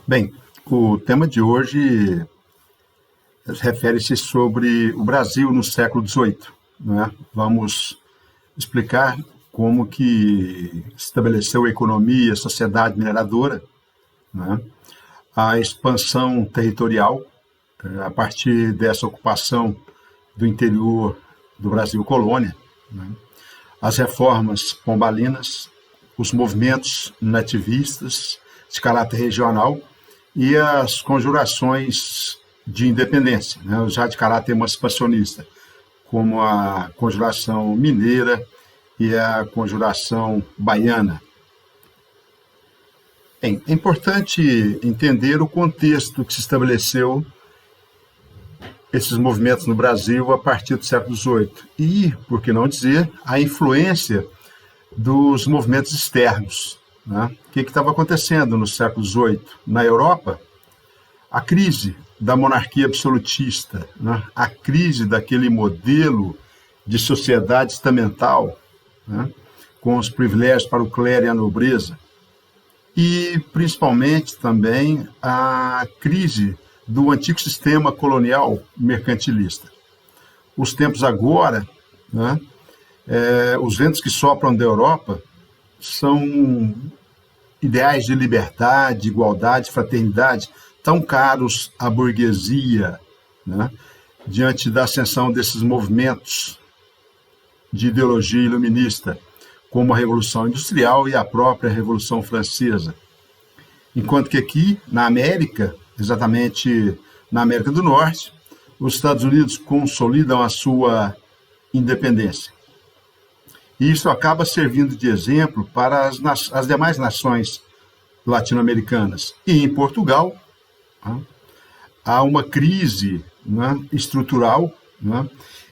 Bem, o tema de hoje refere-se sobre o Brasil no século XVIII, né? Vamos explicar como que se estabeleceu a economia, a sociedade mineradora, né? A expansão territorial, a partir dessa ocupação do interior do Brasil colônia, né? As reformas pombalinas, os movimentos nativistas de caráter regional e as conjurações de independência, né, já de caráter emancipacionista, como a Conjuração Mineira e a Conjuração Baiana. Bem, é importante entender o contexto que se estabeleceu esses movimentos no Brasil a partir do século XVIII e, por que não dizer, a influência dos movimentos externos, né? O que estava acontecendo no século XVIII? Na Europa, a crise da monarquia absolutista, né? A crise daquele modelo de sociedade estamental, né? Com os privilégios para o clero e a nobreza, e principalmente também a crise do antigo sistema colonial mercantilista. Os tempos agora, né? Os ventos que sopram da Europa são ideais de liberdade, igualdade, fraternidade, tão caros à burguesia, né? Diante da ascensão desses movimentos de ideologia iluminista, como a Revolução Industrial e a própria Revolução Francesa. Enquanto que aqui, na América, exatamente na América do Norte, os Estados Unidos consolidam a sua independência. E isso acaba servindo de exemplo para as demais nações latino-americanas. E em Portugal, né, há uma crise, né, estrutural, né,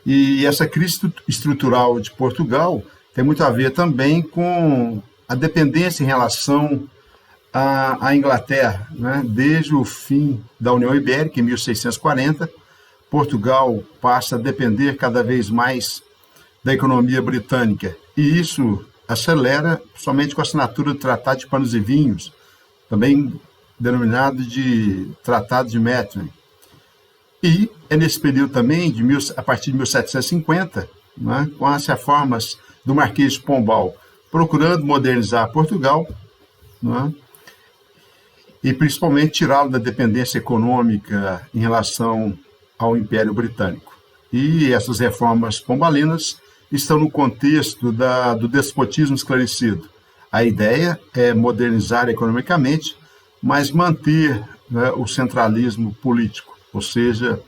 e essa crise estrutural de Portugal tem muito a ver também com a dependência em relação à Inglaterra, né? Desde o fim da União Ibérica, em 1640, Portugal passa a depender cada vez mais da economia britânica, e isso acelera somente com a assinatura do Tratado de Panos e Vinhos, também denominado de Tratado de Methuen. E é nesse período também, a partir de 1750, né, com as reformas do Marquês de Pombal, procurando modernizar Portugal, né, e principalmente tirá-lo da dependência econômica em relação ao Império Britânico. E essas reformas pombalinas estão no contexto do despotismo esclarecido. A ideia é modernizar economicamente, mas manter, né, o centralismo político, ou seja,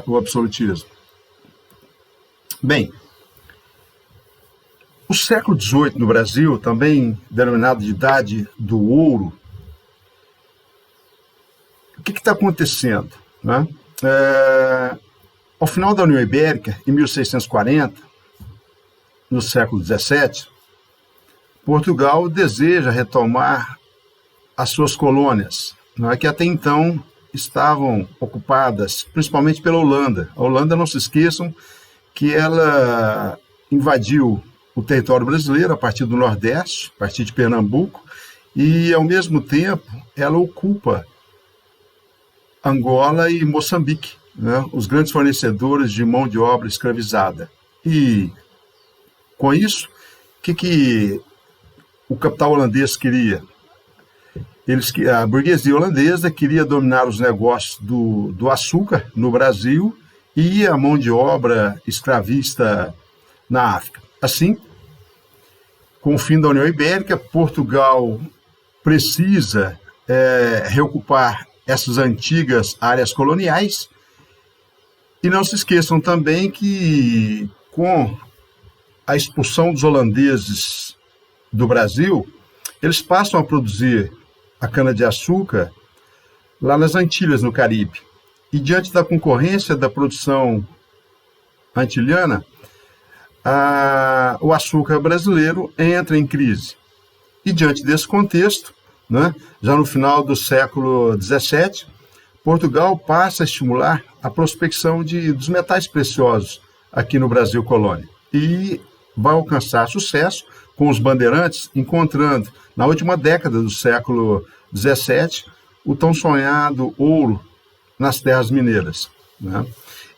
o absolutismo. Bem, o século XVIII no Brasil, também denominado de Idade do Ouro, o que está acontecendo, né? Ao final da União Ibérica, em 1640, no século XVII, Portugal deseja retomar as suas colônias, não é, que até então estavam ocupadas principalmente pela Holanda. A Holanda, não se esqueçam, que ela invadiu o território brasileiro a partir do Nordeste, a partir de Pernambuco, e, ao mesmo tempo, ela ocupa Angola e Moçambique, né, os grandes fornecedores de mão de obra escravizada. E, com isso, o que o capital holandês queria? A burguesia holandesa queria dominar os negócios do açúcar no Brasil e a mão de obra escravista na África. Assim, com o fim da União Ibérica, Portugal precisa reocupar essas antigas áreas coloniais. E não se esqueçam também que, com a expulsão dos holandeses do Brasil, eles passam a produzir a cana-de-açúcar lá nas Antilhas, no Caribe. E, diante da concorrência da produção antilhana, o açúcar brasileiro entra em crise. E, diante desse contexto, né, já no final do século XVII, Portugal passa a estimular a prospecção dos metais preciosos aqui no Brasil colônia. E vai alcançar sucesso com os bandeirantes, encontrando, na última década do século XVII, o tão sonhado ouro nas terras mineiras, né?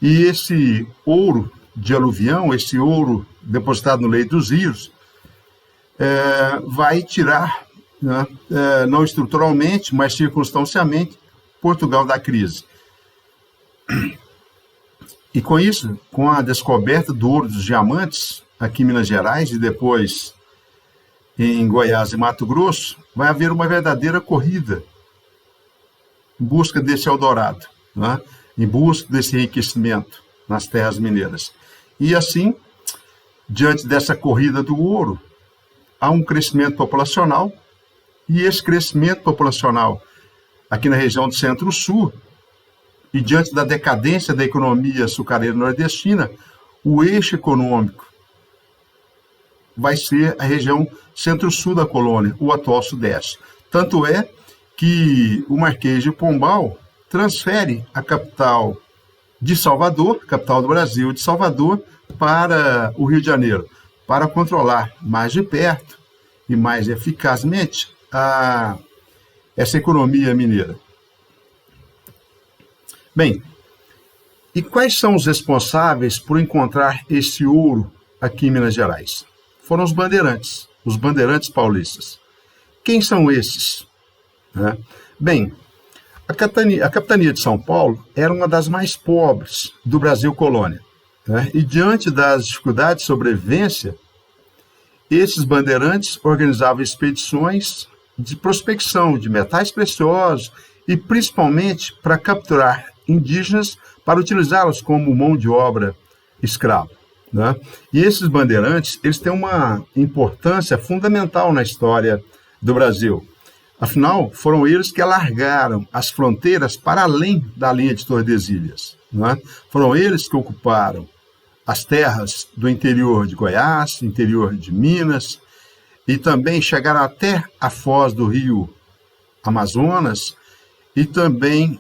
E esse ouro de aluvião, esse ouro depositado no leito dos rios, vai tirar, né, não estruturalmente, mas circunstancialmente, Portugal da crise. E com isso, com a descoberta do ouro dos diamantes, aqui em Minas Gerais e depois em Goiás e Mato Grosso, vai haver uma verdadeira corrida em busca desse Eldorado, né? Em busca desse enriquecimento nas terras mineiras. E assim, diante dessa corrida do ouro, há um crescimento populacional, e esse crescimento populacional aqui na região do Centro-Sul, e diante da decadência da economia açucareira nordestina, o eixo econômico vai ser a região Centro-Sul da colônia, o atual Sudeste. Tanto é que o Marquês de Pombal transfere a capital de Salvador, capital do Brasil, de Salvador, para o Rio de Janeiro, para controlar mais de perto e mais eficazmente essa economia mineira. Bem, e quais são os responsáveis por encontrar esse ouro aqui em Minas Gerais? Foram os bandeirantes paulistas. Quem são esses? Bem, a capitania de São Paulo era uma das mais pobres do Brasil colônia, né? E diante das dificuldades de sobrevivência, esses bandeirantes organizavam expedições de prospecção de metais preciosos e principalmente para capturar indígenas para utilizá-los como mão de obra escrava, né? E esses bandeirantes, eles têm uma importância fundamental na história do Brasil. Afinal, foram eles que alargaram as fronteiras para além da linha de Tordesilhas, né? Foram eles que ocuparam as terras do interior de Goiás, interior de Minas, e também chegaram até a foz do rio Amazonas e também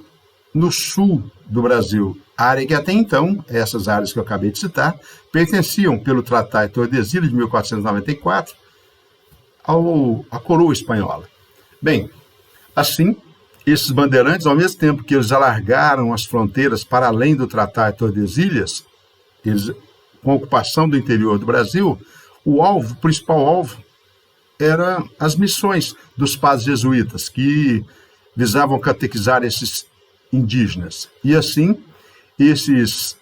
no sul do Brasil, área que até então, essas áreas que eu acabei de citar, pertenciam, pelo Tratado de Tordesilhas de 1494, à coroa espanhola. Bem, assim, esses bandeirantes, ao mesmo tempo que eles alargaram as fronteiras para além do Tratado de Tordesilhas, eles, com a ocupação do interior do Brasil, o principal alvo, eram as missões dos padres jesuítas, que visavam catequizar esses indígenas. E assim, esses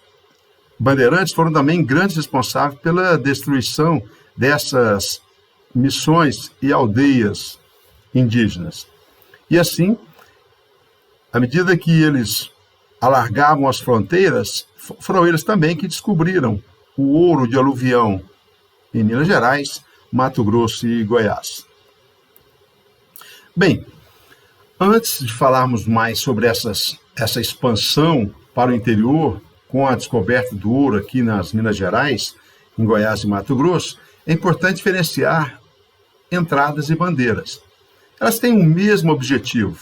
bandeirantes foram também grandes responsáveis pela destruição dessas missões e aldeias indígenas. E assim, à medida que eles alargavam as fronteiras, foram eles também que descobriram o ouro de aluvião em Minas Gerais, Mato Grosso e Goiás. Bem, antes de falarmos mais sobre essa expansão para o interior, com a descoberta do ouro aqui nas Minas Gerais, em Goiás e Mato Grosso, é importante diferenciar entradas e bandeiras. Elas têm o mesmo objetivo.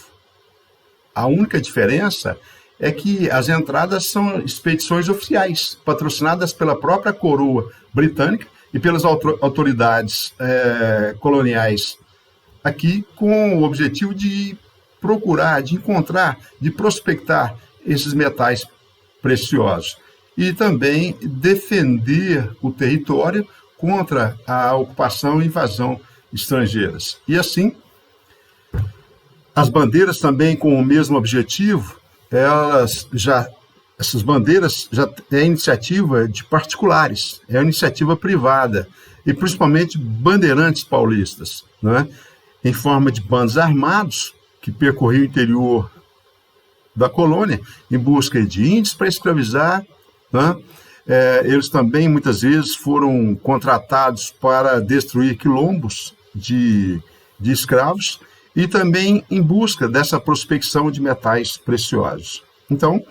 A única diferença é que as entradas são expedições oficiais, patrocinadas pela própria coroa britânica e pelas autoridades coloniais aqui, com o objetivo de procurar, de encontrar, de prospectar esses metais preciosos e também defender o território contra a ocupação e invasão estrangeiras. E assim, as bandeiras também com o mesmo objetivo, essas bandeiras já é iniciativa de particulares, é iniciativa privada, e principalmente bandeirantes paulistas, né? Em forma de bandos armados que percorriam o interior da colônia em busca de índios para escravizar, né? Eles também muitas vezes foram contratados para destruir quilombos de escravos e também em busca dessa prospecção de metais preciosos. Então,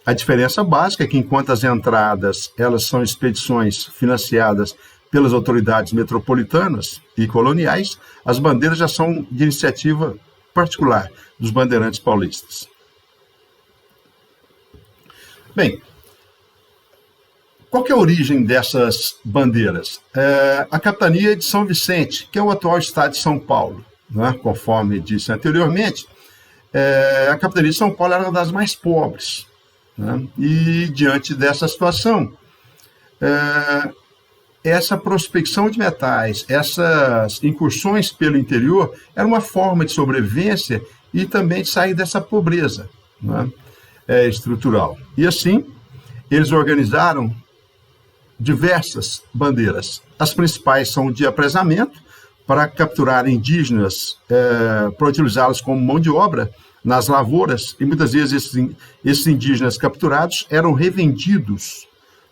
a diferença básica é que enquanto as entradas elas são expedições financiadas pelas autoridades metropolitanas e coloniais, as bandeiras já são de iniciativa particular dos bandeirantes paulistas. Bem, Qual que é a origem dessas bandeiras? A capitania de São Vicente, que é o atual estado de São Paulo, né? Conforme disse anteriormente, a capitania de São Paulo era uma das mais pobres, né? E diante dessa situação, essa prospecção de metais, essas incursões pelo interior, era uma forma de sobrevivência e também de sair dessa pobreza, né? Estrutural. E assim, eles organizaram diversas bandeiras. As principais são de apresamento, para capturar indígenas, para utilizá-los como mão de obra nas lavouras, e muitas vezes esses indígenas capturados eram revendidos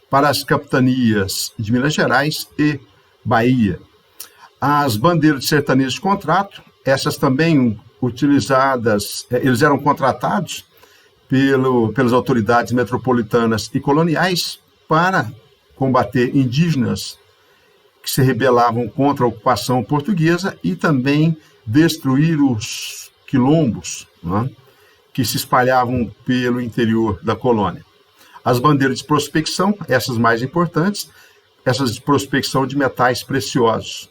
para as capitanias de Minas Gerais e Bahia. As bandeiras de sertanejos de contrato, essas também utilizadas, eles eram contratados pelas autoridades metropolitanas e coloniais para combater indígenas que se rebelavam contra a ocupação portuguesa e também destruir os quilombos, né, que se espalhavam pelo interior da colônia. As bandeiras de prospecção, essas mais importantes, essas de prospecção de metais preciosos.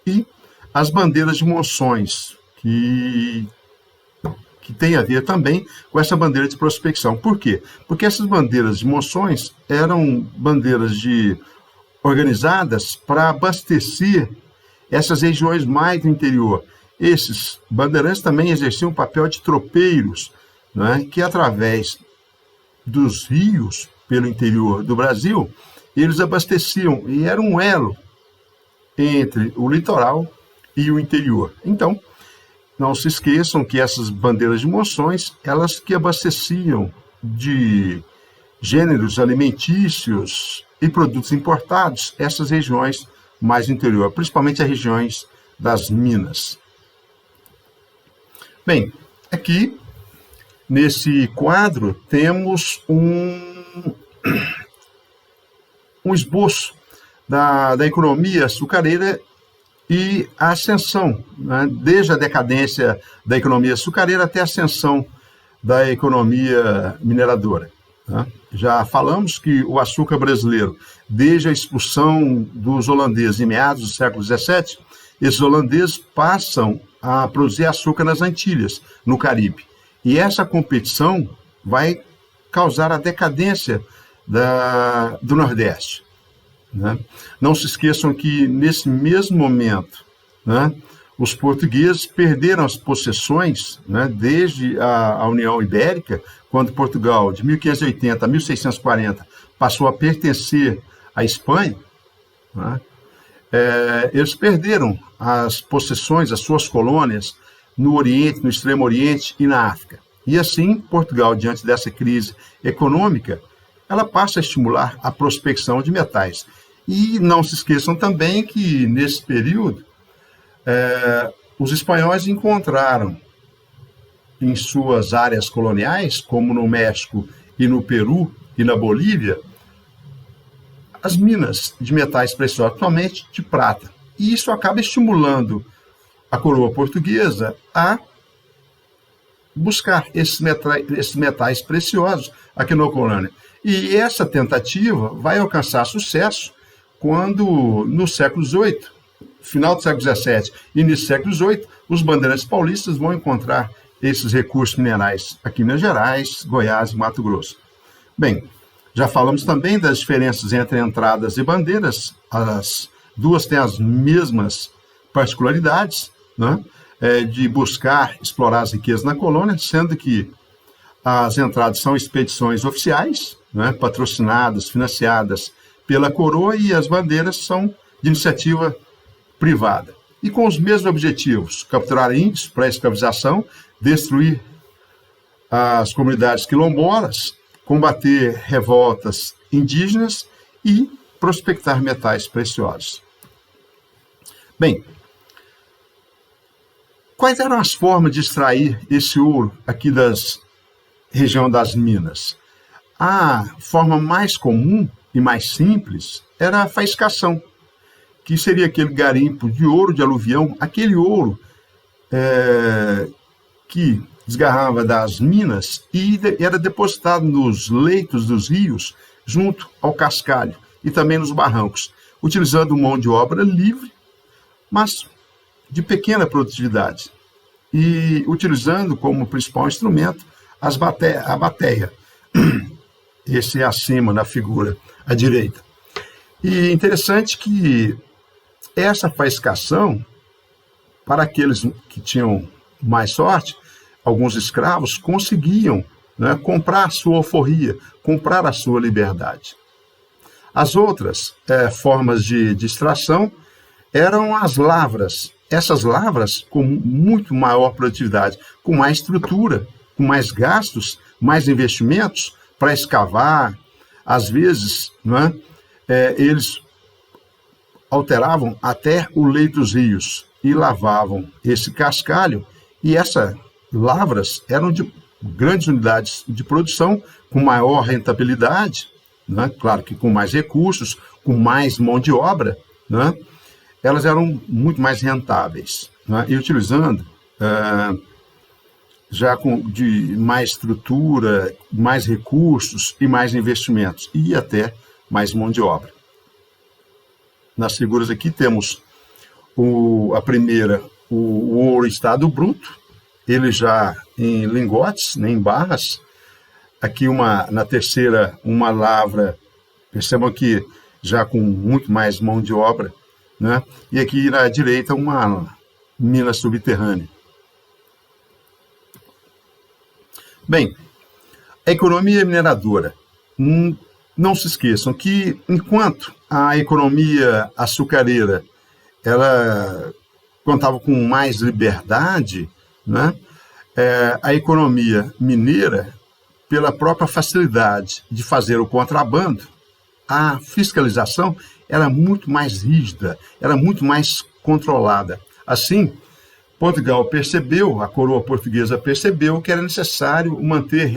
E as bandeiras de moções, que tem a ver também com essa bandeira de prospecção. Por quê? Porque essas bandeiras de moções eram bandeiras organizadas para abastecer essas regiões mais do interior. Esses bandeirantes também exerciam um papel de tropeiros, né, que através dos rios pelo interior do Brasil, eles abasteciam e era um elo entre o litoral e o interior. Então, não se esqueçam que essas bandeiras de moções, elas que abasteciam de gêneros alimentícios e produtos importados essas regiões mais do interior, principalmente as regiões das Minas. Bem, aqui nesse quadro temos um esboço da economia açucareira e a ascensão, né, desde a decadência da economia açucareira até a ascensão da economia mineradora. Né? Já falamos que o açúcar brasileiro, desde a expulsão dos holandeses em meados do século XVII, esses holandeses passam a produzir açúcar nas Antilhas, no Caribe. E essa competição vai causar a decadência do Nordeste. Né? Não se esqueçam que, nesse mesmo momento, né, os portugueses perderam as possessões, né, desde a União Ibérica, quando Portugal, de 1580 a 1640, passou a pertencer à Espanha. Né? Eles perderam as possessões, as suas colônias, no Oriente, no Extremo Oriente e na África. E assim, Portugal, diante dessa crise econômica, ela passa a estimular a prospecção de metais. E não se esqueçam também que, nesse período, os espanhóis encontraram em suas áreas coloniais, como no México e no Peru e na Bolívia, as minas de metais preciosos, principalmente de prata. E isso acaba estimulando a coroa portuguesa a buscar esses metais preciosos aqui na colônia. E essa tentativa vai alcançar sucesso quando, no século XVIII, final do século XVII e início do século XVIII, os bandeirantes paulistas vão encontrar esses recursos minerais aqui em Minas Gerais, Goiás e Mato Grosso. Bem, já falamos também das diferenças entre entradas e bandeiras. As duas têm as mesmas particularidades, né, de buscar explorar as riquezas na colônia, sendo que as entradas são expedições oficiais, né, patrocinadas, financiadas pela coroa, e as bandeiras são de iniciativa privada. E com os mesmos objetivos: capturar índios para escravização, destruir as comunidades quilombolas, combater revoltas indígenas e prospectar metais preciosos. Bem, quais eram as formas de extrair esse ouro aqui da região das Minas? A forma mais comum e mais simples era a faiscação, que seria aquele garimpo de ouro de aluvião, aquele ouro que desgarrava das minas e era depositado nos leitos dos rios, junto ao cascalho e também nos barrancos, utilizando mão de obra livre, mas de pequena produtividade, e utilizando como principal instrumento a bateia, esse é acima na figura à direita. E interessante que essa faiscação, para aqueles que tinham mais sorte, alguns escravos conseguiam, né, comprar a sua alforria, comprar a sua liberdade. As outras formas de extração eram as lavras. Essas lavras com muito maior produtividade, com mais estrutura, com mais gastos, mais investimentos para escavar. Às vezes, né, eles alteravam até o leito dos rios e lavavam esse cascalho, e essas lavras eram de grandes unidades de produção, com maior rentabilidade, né? Claro que com mais recursos, com mais mão de obra, né? Elas eram muito mais rentáveis, né? E utilizando já de mais estrutura, mais recursos e mais investimentos, e até mais mão de obra. Nas figuras aqui temos a primeira, o ouro em estado bruto, ele já em lingotes, né, em barras. Aqui na terceira, uma lavra, percebam que já com muito mais mão de obra, né? E aqui na direita uma mina subterrânea. Bem, a economia mineradora. Não se esqueçam que enquanto a economia açucareira ela contava com mais liberdade, né? A economia mineira, pela própria facilidade de fazer o contrabando, a fiscalização era muito mais rígida, era muito mais controlada. Assim, Portugal percebeu, a coroa portuguesa percebeu que era necessário manter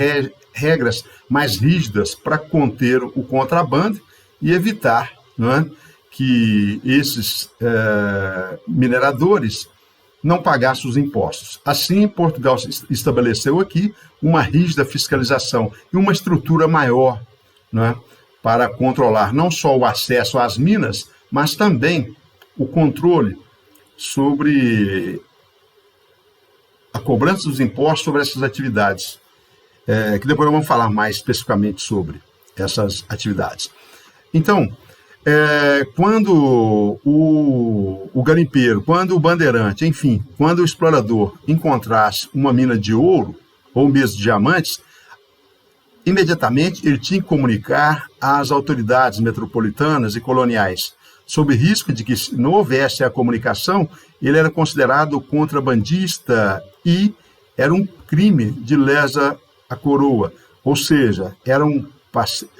regras mais rígidas para conter o contrabando e evitar, não é, que esses mineradores não pagassem os impostos. Assim, Portugal estabeleceu aqui uma rígida fiscalização e uma estrutura maior, não é, para controlar não só o acesso às minas, mas também o controle sobre a cobrança dos impostos sobre essas atividades, que depois nós vamos falar mais especificamente sobre essas atividades. Então, quando o garimpeiro, quando o bandeirante, enfim, quando o explorador encontrasse uma mina de ouro ou mesmo de diamantes, imediatamente ele tinha que comunicar às autoridades metropolitanas e coloniais, sob risco de que, se não houvesse a comunicação, ele era considerado contrabandista e era um crime de lesa à coroa, ou seja, eram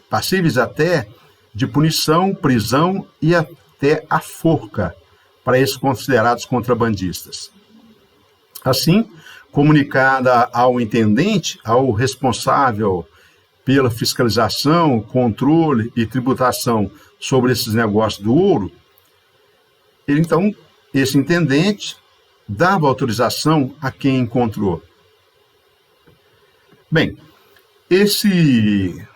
passíveis até de punição, prisão e até a forca para esses considerados contrabandistas. Assim, comunicada ao intendente, ao responsável pela fiscalização, controle e tributação sobre esses negócios do ouro, então, esse intendente dava autorização a quem encontrou. Bem, esse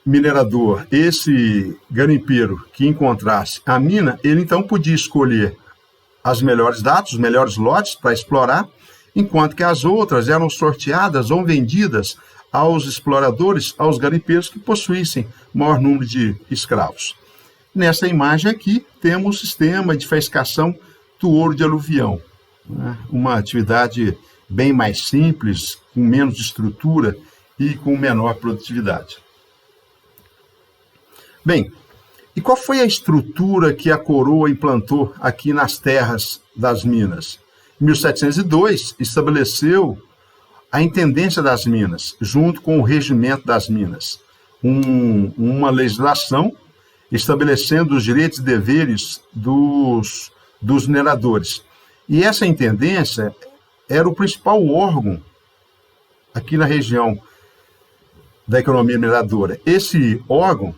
minerador, esse garimpeiro que encontrasse a mina, ele então podia escolher as melhores datas, os melhores lotes para explorar, enquanto que as outras eram sorteadas ou vendidas aos exploradores, aos garimpeiros que possuíssem maior número de escravos. Nessa imagem aqui temos o sistema de faiscação do ouro de aluvião, né? Uma atividade bem mais simples, com menos estrutura e com menor produtividade. Bem, e qual foi a estrutura que a coroa implantou aqui nas terras das minas? Em 1702, estabeleceu a Intendência das Minas, junto com o Regimento das Minas, uma legislação estabelecendo os direitos e deveres dos mineradores. E essa intendência era o principal órgão aqui na região da economia mineradora. Esse órgão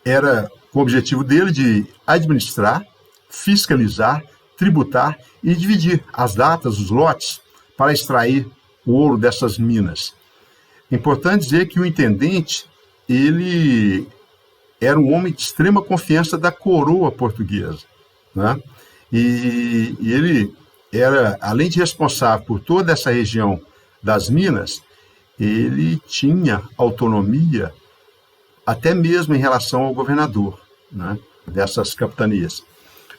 era com o objetivo dele de administrar, fiscalizar, tributar e dividir as datas, os lotes, para extrair o ouro dessas minas. Importante dizer que o intendente, ele era um homem de extrema confiança da coroa portuguesa, né? E ele era, além de responsável por toda essa região das Minas, ele tinha autonomia até mesmo em relação ao governador, né, dessas capitanias.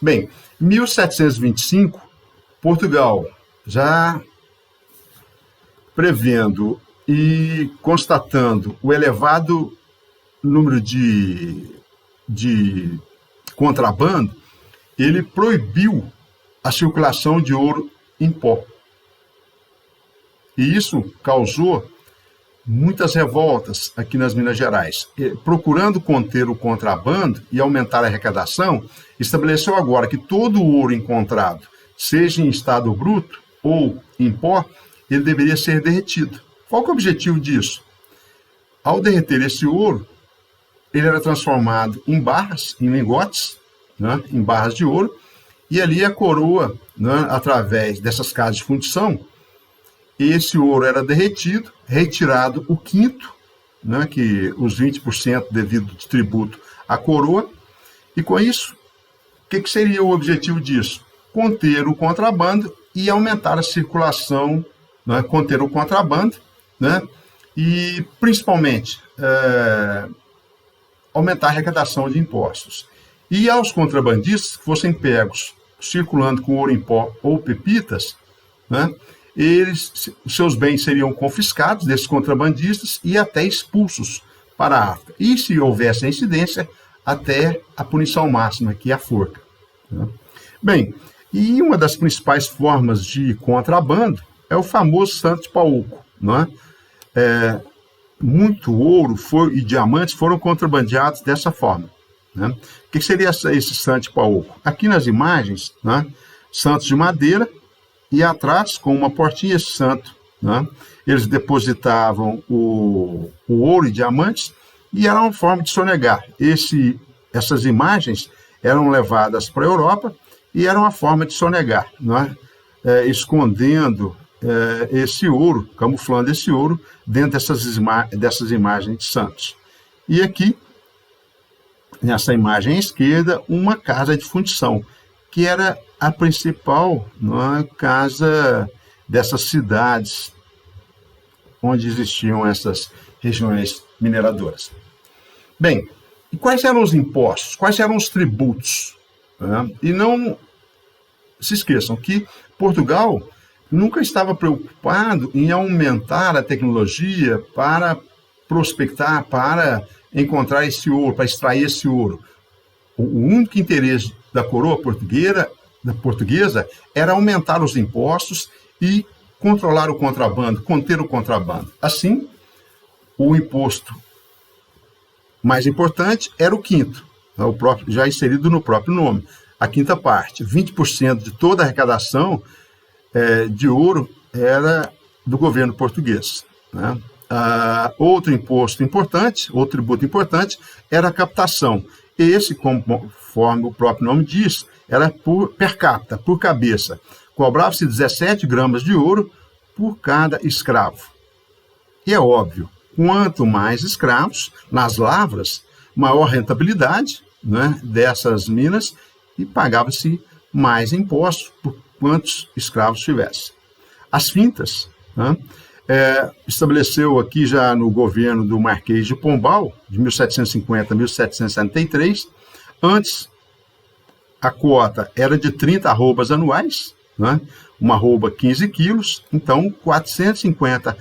Bem, em 1725, Portugal, já prevendo e constatando o elevado número de contrabando, ele proibiu a circulação de ouro em pó. E isso causou muitas revoltas aqui nas Minas Gerais. Procurando conter o contrabando e aumentar a arrecadação, estabeleceu agora que todo o ouro encontrado, seja em estado bruto ou em pó, ele deveria ser derretido. Qual que é o objetivo disso? Ao derreter esse ouro, ele era transformado em barras, em lingotes, né, em barras de ouro, e ali a coroa, né, através dessas casas de fundição, esse ouro era derretido, retirado o quinto, né, que os 20% devido de tributo à coroa, e com isso, o que seria o objetivo disso? Conter o contrabando e aumentar a circulação, né, conter o contrabando, né, e principalmente aumentar a arrecadação de impostos. E aos contrabandistas que fossem pegos circulando com ouro em pó ou pepitas, né, os seus bens seriam confiscados desses contrabandistas e até expulsos para a África. E se houvesse a incidência, até a punição máxima, que é a forca, né? Bem, e uma das principais formas de contrabando é o famoso Santo de Paúco, não é? Muito ouro e diamantes foram contrabandeados dessa forma, né? O que seria esse Santo de Paúco? Aqui nas imagens, né, santos de madeira, e atrás, com uma portinha, esse santo, né, eles depositavam o ouro e diamantes, e era uma forma de sonegar. Essas imagens eram levadas para a Europa e era uma forma de sonegar, né, escondendo esse ouro, camuflando esse ouro dentro dessas imagens de santos. E aqui, nessa imagem à esquerda, uma casa de fundição, que era a principal, né, casa dessas cidades onde existiam essas regiões mineradoras. Bem, e quais eram os impostos? Quais eram os tributos? Né? E não se esqueçam que Portugal nunca estava preocupado em aumentar a tecnologia para prospectar, para encontrar esse ouro, para extrair esse ouro. O único interesse da coroa portuguesa era aumentar os impostos e controlar o contrabando, conter o contrabando. Assim, o imposto mais importante era o quinto, já inserido no próprio nome. A quinta parte, 20% de toda a arrecadação de ouro era do governo português, né? Outro imposto importante, outro tributo importante, era a captação. Esse, conforme o próprio nome diz, era per capita, por cabeça. Cobrava-se 17 gramas de ouro por cada escravo. E é óbvio, quanto mais escravos nas lavras, maior rentabilidade, né, dessas minas, e pagava-se mais impostos por quantos escravos tivesse. As fintas, né, estabeleceu aqui já no governo do Marquês de Pombal, de 1750 a 1773, antes a quota era de 30 arrobas anuais, né? Uma arroba 15 quilos, então 450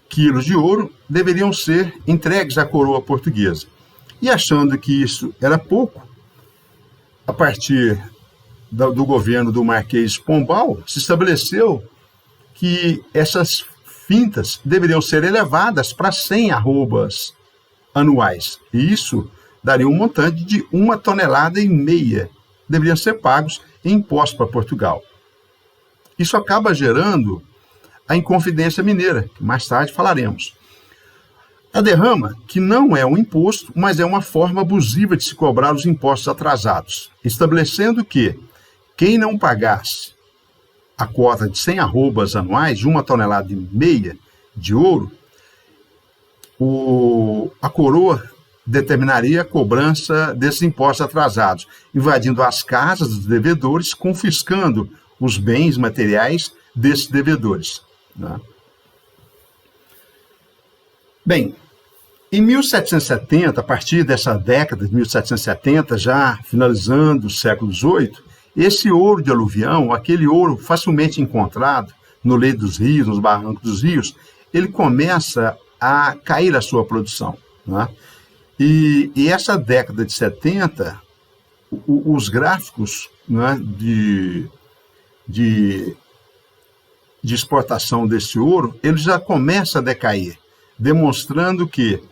quilos de ouro deveriam ser entregues à coroa portuguesa. E achando que isso era pouco, a partir do governo do Marquês de Pombal, se estabeleceu que essas fintas deveriam ser elevadas para 100 arrobas anuais. E isso daria um montante de 1,5 toneladas. Deveriam ser pagos em impostos para Portugal. Isso acaba gerando a Inconfidência Mineira, que mais tarde falaremos. A derrama, que não é um imposto, mas é uma forma abusiva de se cobrar os impostos atrasados, estabelecendo que quem não pagasse a cota de 100 arrobas anuais, de 1,5 toneladas de ouro, a coroa determinaria a cobrança desses impostos atrasados, invadindo as casas dos devedores, confiscando os bens materiais desses devedores, né? Bem, em 1770, a partir dessa década de 1770, já finalizando o século XVIII, esse ouro de aluvião, aquele ouro facilmente encontrado no leito dos rios, nos barrancos dos rios, ele começa a cair a sua produção, né? E essa década de 70, os gráficos, né, de exportação desse ouro, ele já começa a decair, demonstrando que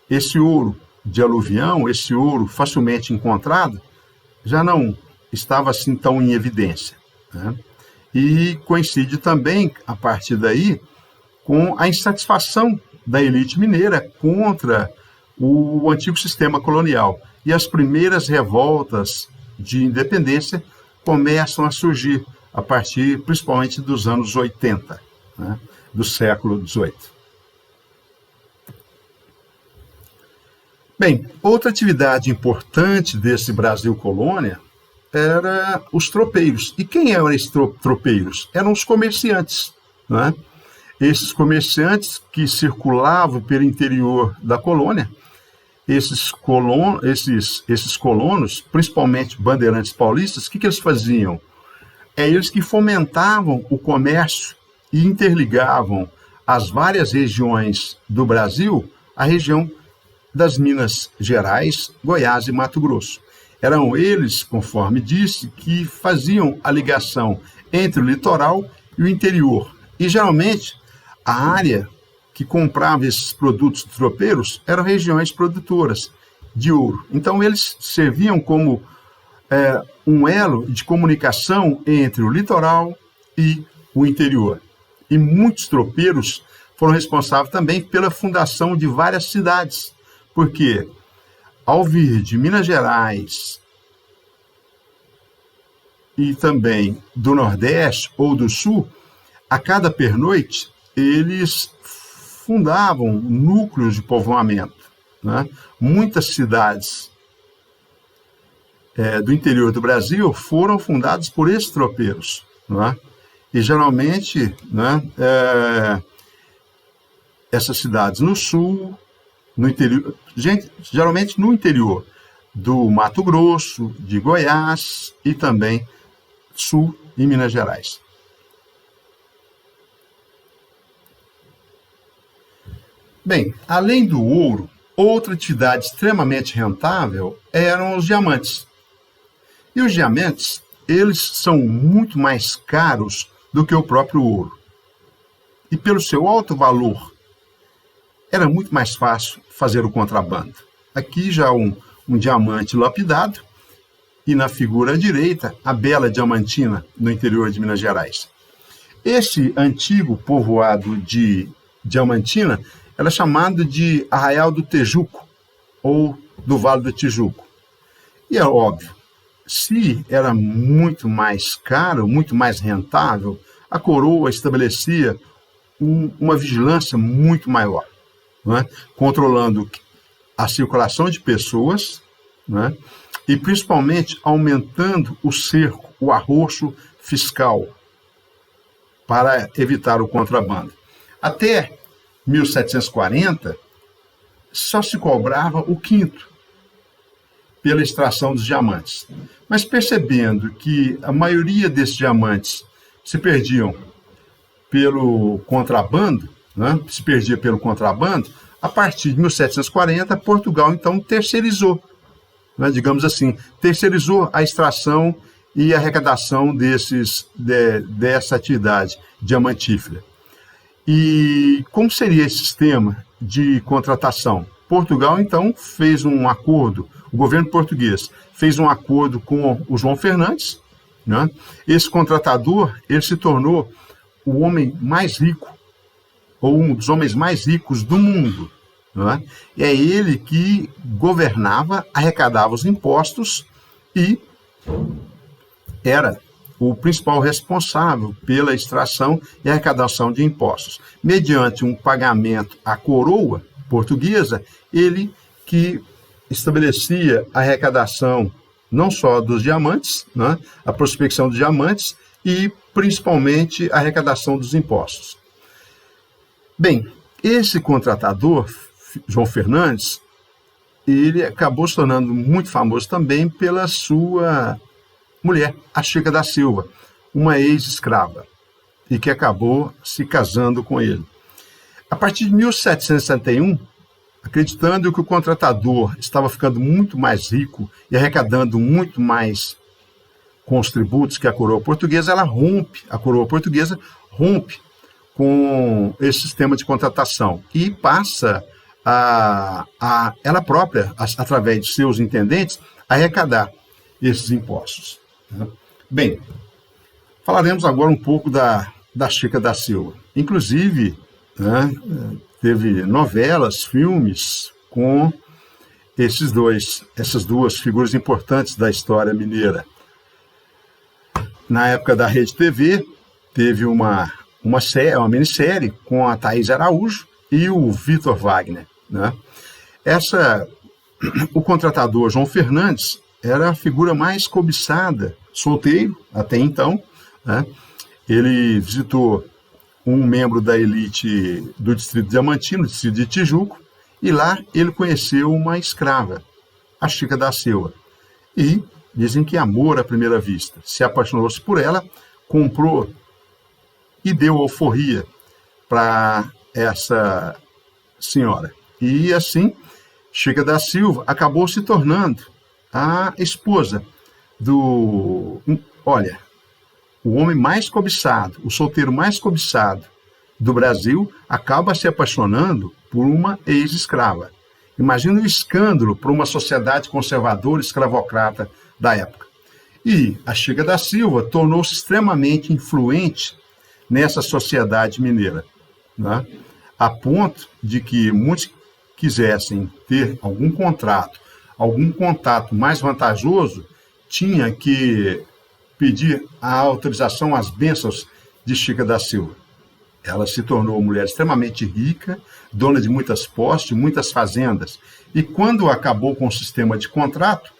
esse ouro de aluvião, esse ouro facilmente encontrado, já não estava assim tão em evidência, né? E coincide também, a partir daí, com a insatisfação da elite mineira contra o antigo sistema colonial. E as primeiras revoltas de independência começam a surgir a partir, principalmente, dos anos 80, né, do século XVIII. Bem, outra atividade importante desse Brasil colônia era os tropeiros. E quem eram esses tropeiros? Eram os comerciantes, né? Esses comerciantes que circulavam pelo interior da colônia, esses colonos, principalmente bandeirantes paulistas, o que eles faziam? Eles que fomentavam o comércio e interligavam as várias regiões do Brasil à região das Minas Gerais, Goiás e Mato Grosso. Eram eles, conforme disse, que faziam a ligação entre o litoral e o interior. E, geralmente, a área que comprava esses produtos tropeiros eram regiões produtoras de ouro. Então, eles serviam como um elo de comunicação entre o litoral e o interior. E muitos tropeiros foram responsáveis também pela fundação de várias cidades, porque, ao vir de Minas Gerais e também do Nordeste ou do Sul, a cada pernoite, eles fundavam núcleos de povoamento, né? Muitas cidades do interior do Brasil foram fundadas por esses tropeiros, né? E geralmente, né, essas cidades no Sul, no interior, geralmente no interior do Mato Grosso, de Goiás e também Sul e Minas Gerais. Bem, além do ouro, outra atividade extremamente rentável eram os diamantes. E os diamantes, eles são muito mais caros do que o próprio ouro. E pelo seu alto valor, era muito mais fácil fazer o contrabando. Aqui já um diamante lapidado e na figura direita a bela Diamantina, no interior de Minas Gerais. Esse antigo povoado de Diamantina era chamado de Arraial do Tejuco ou do Vale do Tijuco. E é óbvio, se era muito mais caro, muito mais rentável, a coroa estabelecia uma vigilância muito maior, né? Controlando a circulação de pessoas, né? E principalmente aumentando o cerco, o arroxo fiscal, para evitar o contrabando. Até 1740, só se cobrava o quinto pela extração dos diamantes. Mas percebendo que a maioria desses diamantes se perdiam pelo contrabando, né? Se perdia pelo contrabando, a partir de 1740, Portugal, então, terceirizou, né? Digamos assim, terceirizou a extração e a arrecadação dessa atividade diamantífera. E como seria esse sistema de contratação? Portugal, então, fez um acordo, o governo português fez um acordo com o João Fernandes, né? Esse contratador, ele se tornou o homem mais rico, ou um dos homens mais ricos do mundo, né? E é ele que governava, arrecadava os impostos e era o principal responsável pela extração e arrecadação de impostos. Mediante um pagamento à coroa, portuguesa, ele que estabelecia a arrecadação não só dos diamantes, né, a prospecção dos diamantes e principalmente a arrecadação dos impostos. Bem, esse contratador, João Fernandes, ele acabou se tornando muito famoso também pela sua mulher, a Chica da Silva, uma ex-escrava, e que acabou se casando com ele. A partir de 1761, acreditando que o contratador estava ficando muito mais rico e arrecadando muito mais com os tributos que a coroa portuguesa, a coroa portuguesa rompe com esse sistema de contratação e passa ela própria, através de seus intendentes, a arrecadar esses impostos. Bem, falaremos agora um pouco da Chica da Silva. Inclusive, né, teve novelas, filmes com essas duas figuras importantes da história mineira. Na época da Rede TV, teve uma minissérie com a Thaís Araújo e o Vitor Wagner. Né? O contratador João Fernandes era a figura mais cobiçada, solteiro até então. Né? Ele visitou um membro da elite do Distrito Diamantino, do Distrito de Tijuco, e lá ele conheceu uma escrava, a Chica da Silva. E dizem que amor à primeira vista. Se apaixonou-se por ela, comprou e deu alforria para essa senhora. E assim, Chica da Silva acabou se tornando a esposa o homem mais cobiçado, o solteiro mais cobiçado do Brasil, acaba se apaixonando por uma ex-escrava. Imagina o escândalo para uma sociedade conservadora, escravocrata da época. E a Chica da Silva tornou-se extremamente influente nessa sociedade mineira, né? A ponto de que muitos quisessem ter algum contato mais vantajoso, tinha que pedir a autorização, as bênçãos de Chica da Silva. Ela se tornou uma mulher extremamente rica, dona de muitas posses, muitas fazendas. E quando acabou com o sistema de contrato,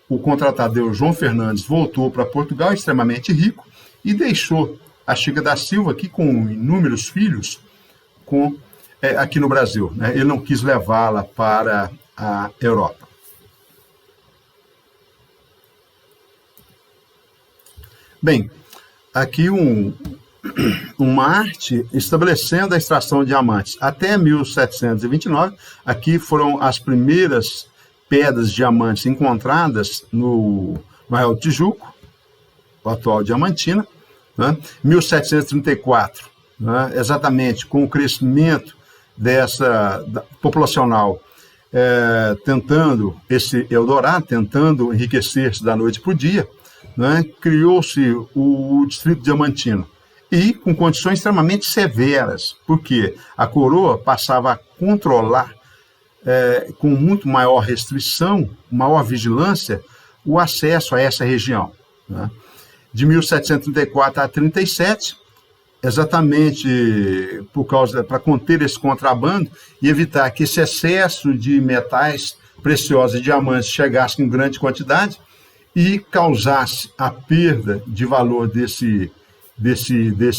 o contratador João Fernandes voltou para Portugal extremamente rico e deixou a Chica da Silva aqui com inúmeros filhos aqui no Brasil. Né? Ele não quis levá-la para a Europa. Bem, aqui uma arte estabelecendo a extração de diamantes. Até 1729, aqui foram as primeiras pedras de diamantes encontradas no Real de Tijuco, o atual Diamantina. Né? 1734, né? Exatamente com o crescimento populacional, tentando esse Eldorado, tentando enriquecer-se da noite para o dia, né? Criou-se o Distrito Diamantino, e com condições extremamente severas, porque a coroa passava a controlar com muito maior restrição, maior vigilância, o acesso a essa região. Né? De 1734 a 37, exatamente para conter esse contrabando e evitar que esse excesso de metais preciosos e diamantes chegasse em grande quantidade e causasse a perda de valor desse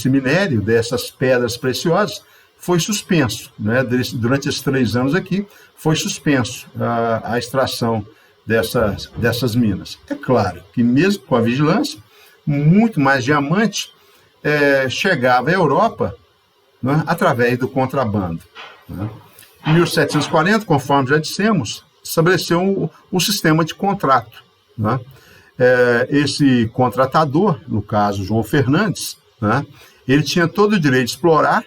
minério, dessas pedras preciosas, foi suspenso. Né? Durante esses 3 anos aqui, foi suspenso a extração dessas minas. É claro que mesmo com a vigilância, muito mais diamante chegava à Europa, né, através do contrabando. Né? Em 1740, conforme já dissemos, estabeleceu o sistema de contrato. Né? Esse contratador, no caso João Fernandes, né, ele tinha todo o direito de explorar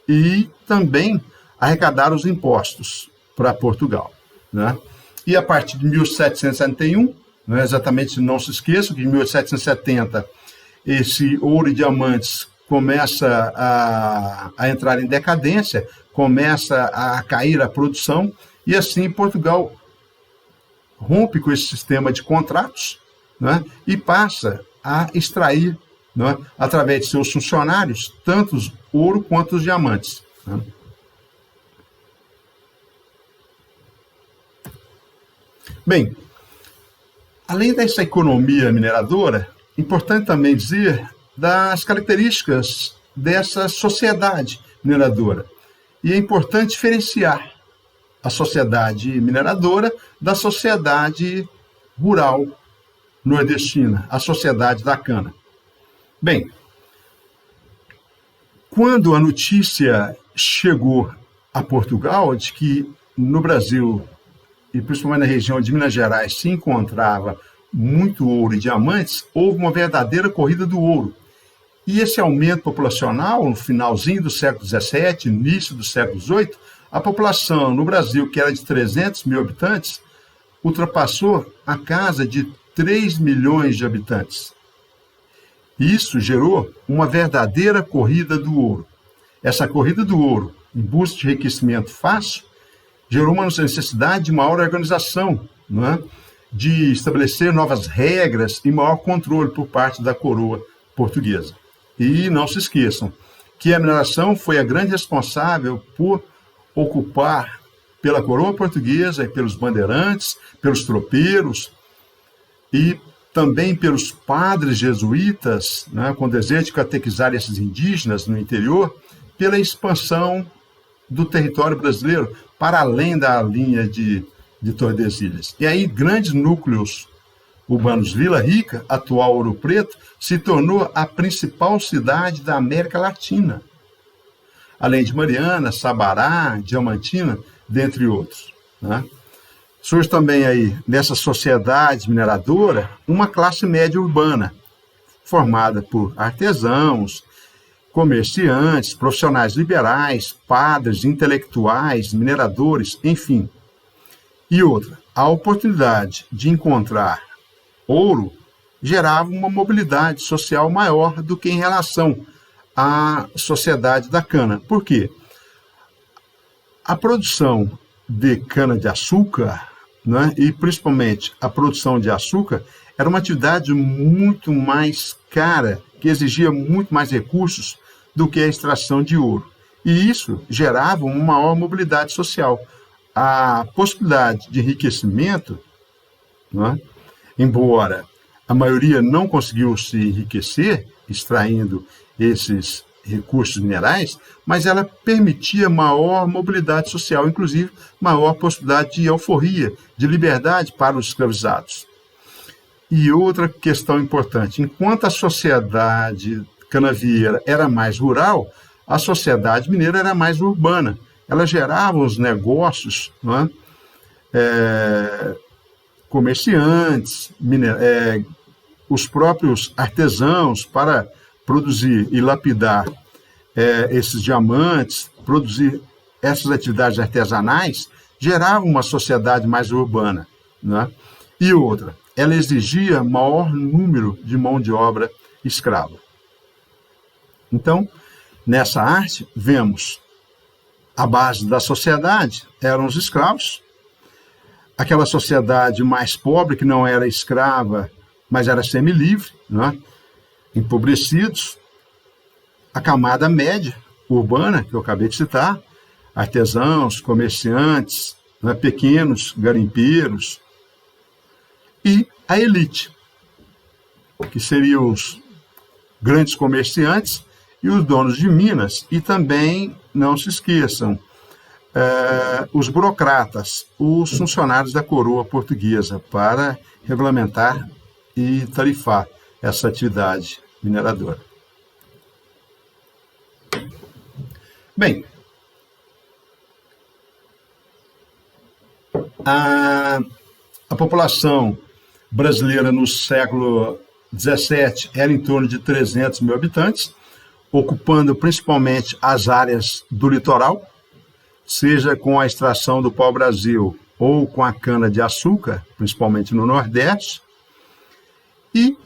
e também arrecadar os impostos para Portugal. Né? E a partir de 1771, né, exatamente, não se esqueçam que em 1770 esse ouro e diamantes começa a entrar em decadência, começa a cair a produção, e assim Portugal rompe com esse sistema de contratos, né, e passa a extrair, né, através de seus funcionários, tanto o ouro quanto os diamantes. Né. Bem, além dessa economia mineradora, importante também dizer das características dessa sociedade mineradora. E é importante diferenciar a sociedade mineradora da sociedade rural nordestina, a sociedade da cana. Bem, quando a notícia chegou a Portugal de que no Brasil, e principalmente na região de Minas Gerais, se encontrava muito ouro e diamantes, houve uma verdadeira corrida do ouro. E esse aumento populacional, no finalzinho do século XVII, início do século XVIII, a população no Brasil, que era de 300 mil habitantes, ultrapassou a casa de 3 milhões de habitantes. Isso gerou uma verdadeira corrida do ouro. Essa corrida do ouro, em busca de enriquecimento fácil, gerou uma necessidade de maior organização, não é? De estabelecer novas regras e maior controle por parte da coroa portuguesa. E não se esqueçam que a mineração foi a grande responsável por ocupar pela coroa portuguesa e pelos bandeirantes, pelos tropeiros e também pelos padres jesuítas, né, com desejo de catequizar esses indígenas no interior, pela expansão do território brasileiro para além da linha de Tordesilhas. E aí grandes núcleos urbanos. Vila Rica, atual Ouro Preto, se tornou a principal cidade da América Latina, além de Mariana, Sabará, Diamantina, dentre outros, né? Surge também aí, nessa sociedade mineradora, uma classe média urbana, formada por artesãos, comerciantes, profissionais liberais, padres, intelectuais, mineradores, enfim. E outra, a oportunidade de encontrar ouro gerava uma mobilidade social maior do que em relação à sociedade da cana. Por quê? A produção de cana-de-açúcar, né, e principalmente a produção de açúcar, era uma atividade muito mais cara, que exigia muito mais recursos do que a extração de ouro. E isso gerava uma maior mobilidade social. A possibilidade de enriquecimento, né, embora a maioria não conseguiu se enriquecer extraindo esses recursos minerais, mas ela permitia maior mobilidade social, inclusive maior possibilidade de alforria, de liberdade para os escravizados. E outra questão importante, enquanto a sociedade canavieira era mais rural, a sociedade mineira era mais urbana. Ela gerava os negócios, não é? Comerciantes, os próprios artesãos para produzir e lapidar esses diamantes, produzir essas atividades artesanais, gerava uma sociedade mais urbana, né? E outra, ela exigia maior número de mão de obra escrava. Então, nessa arte, vemos a base da sociedade eram os escravos, aquela sociedade mais pobre, que não era escrava, mas era semilivre, né? Empobrecidos, a camada média urbana, que eu acabei de citar, artesãos, comerciantes, né? Pequenos garimpeiros, e a elite, que seriam os grandes comerciantes e os donos de minas, e também, não se esqueçam, os burocratas, os funcionários da coroa portuguesa, para regulamentar e tarifar essa atividade mineradora. Bem, a população brasileira no século XVII era em torno de 300 mil habitantes, ocupando principalmente as áreas do litoral, seja com a extração do pau-brasil ou com a cana-de-açúcar, principalmente no Nordeste. E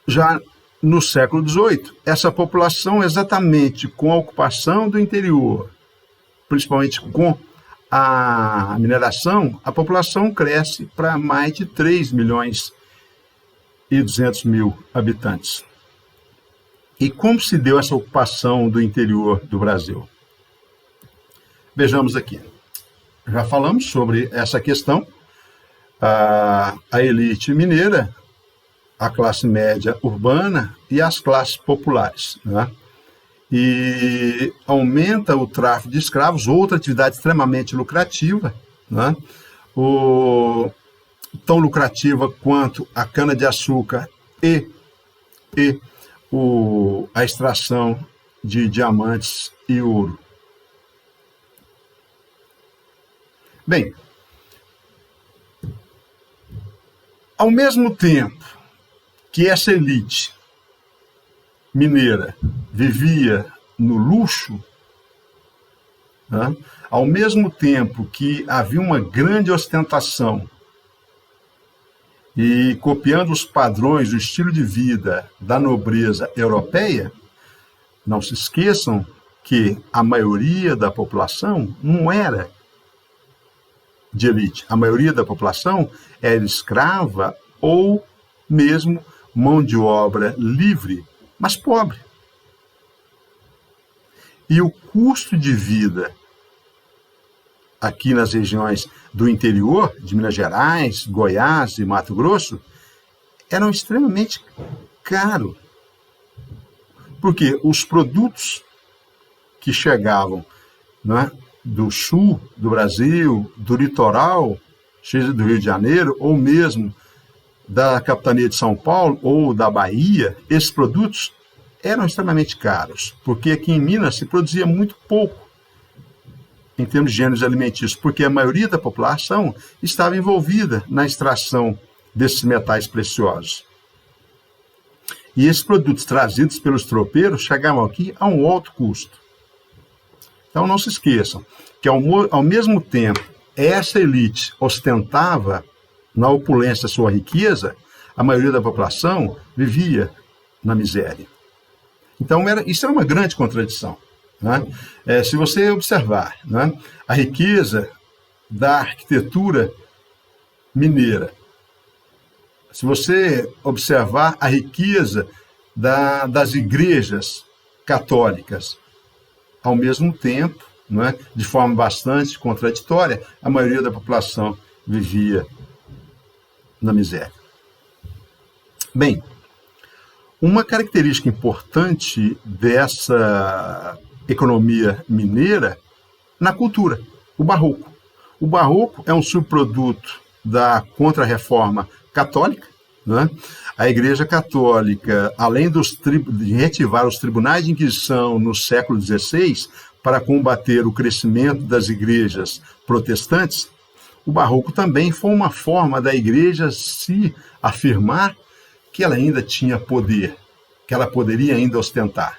já no século XVIII, essa população, exatamente com a ocupação do interior, principalmente com a mineração, a população cresce para mais de 3 milhões e 200 mil habitantes. E como se deu essa ocupação do interior do Brasil? Vejamos aqui. Já falamos sobre essa questão a elite mineira, a classe média urbana e as classes populares, né? E aumenta o tráfico de escravos, outra atividade extremamente lucrativa, né? Tão lucrativa quanto a cana-de-açúcar e a extração de diamantes e ouro. Bem, ao mesmo tempo que essa elite mineira vivia no luxo, né, ao mesmo tempo que havia uma grande ostentação e copiando os padrões do estilo de vida da nobreza europeia, não se esqueçam que a maioria da população não era de elite. A maioria da população era escrava ou mesmo mão de obra livre, mas pobre. E o custo de vida aqui nas regiões do interior, de Minas Gerais, Goiás e Mato Grosso, eram extremamente caros. Porque os produtos que chegavam, né, do sul do Brasil, do litoral, seja do Rio de Janeiro, ou mesmo da capitania de São Paulo ou da Bahia, esses produtos eram extremamente caros, porque aqui em Minas se produzia muito pouco em termos de gêneros alimentícios, porque a maioria da população estava envolvida na extração desses metais preciosos. E esses produtos trazidos pelos tropeiros chegavam aqui a um alto custo. Então não se esqueçam que ao mesmo tempo essa elite ostentava na opulência sua riqueza, a maioria da população vivia na miséria. Então isso era uma grande contradição, né? Se você observar, né, a riqueza da arquitetura mineira, se você observar a riqueza das igrejas católicas, ao mesmo tempo, né, de forma bastante contraditória, a maioria da população vivia na miséria. Bem, uma característica importante dessa economia mineira na cultura, o barroco. O barroco é um subproduto da Contra-Reforma católica, né? A Igreja Católica, além de retivar os tribunais de Inquisição no século XVI para combater o crescimento das igrejas protestantes, o barroco também foi uma forma da igreja se afirmar que ela ainda tinha poder, que ela poderia ainda ostentar.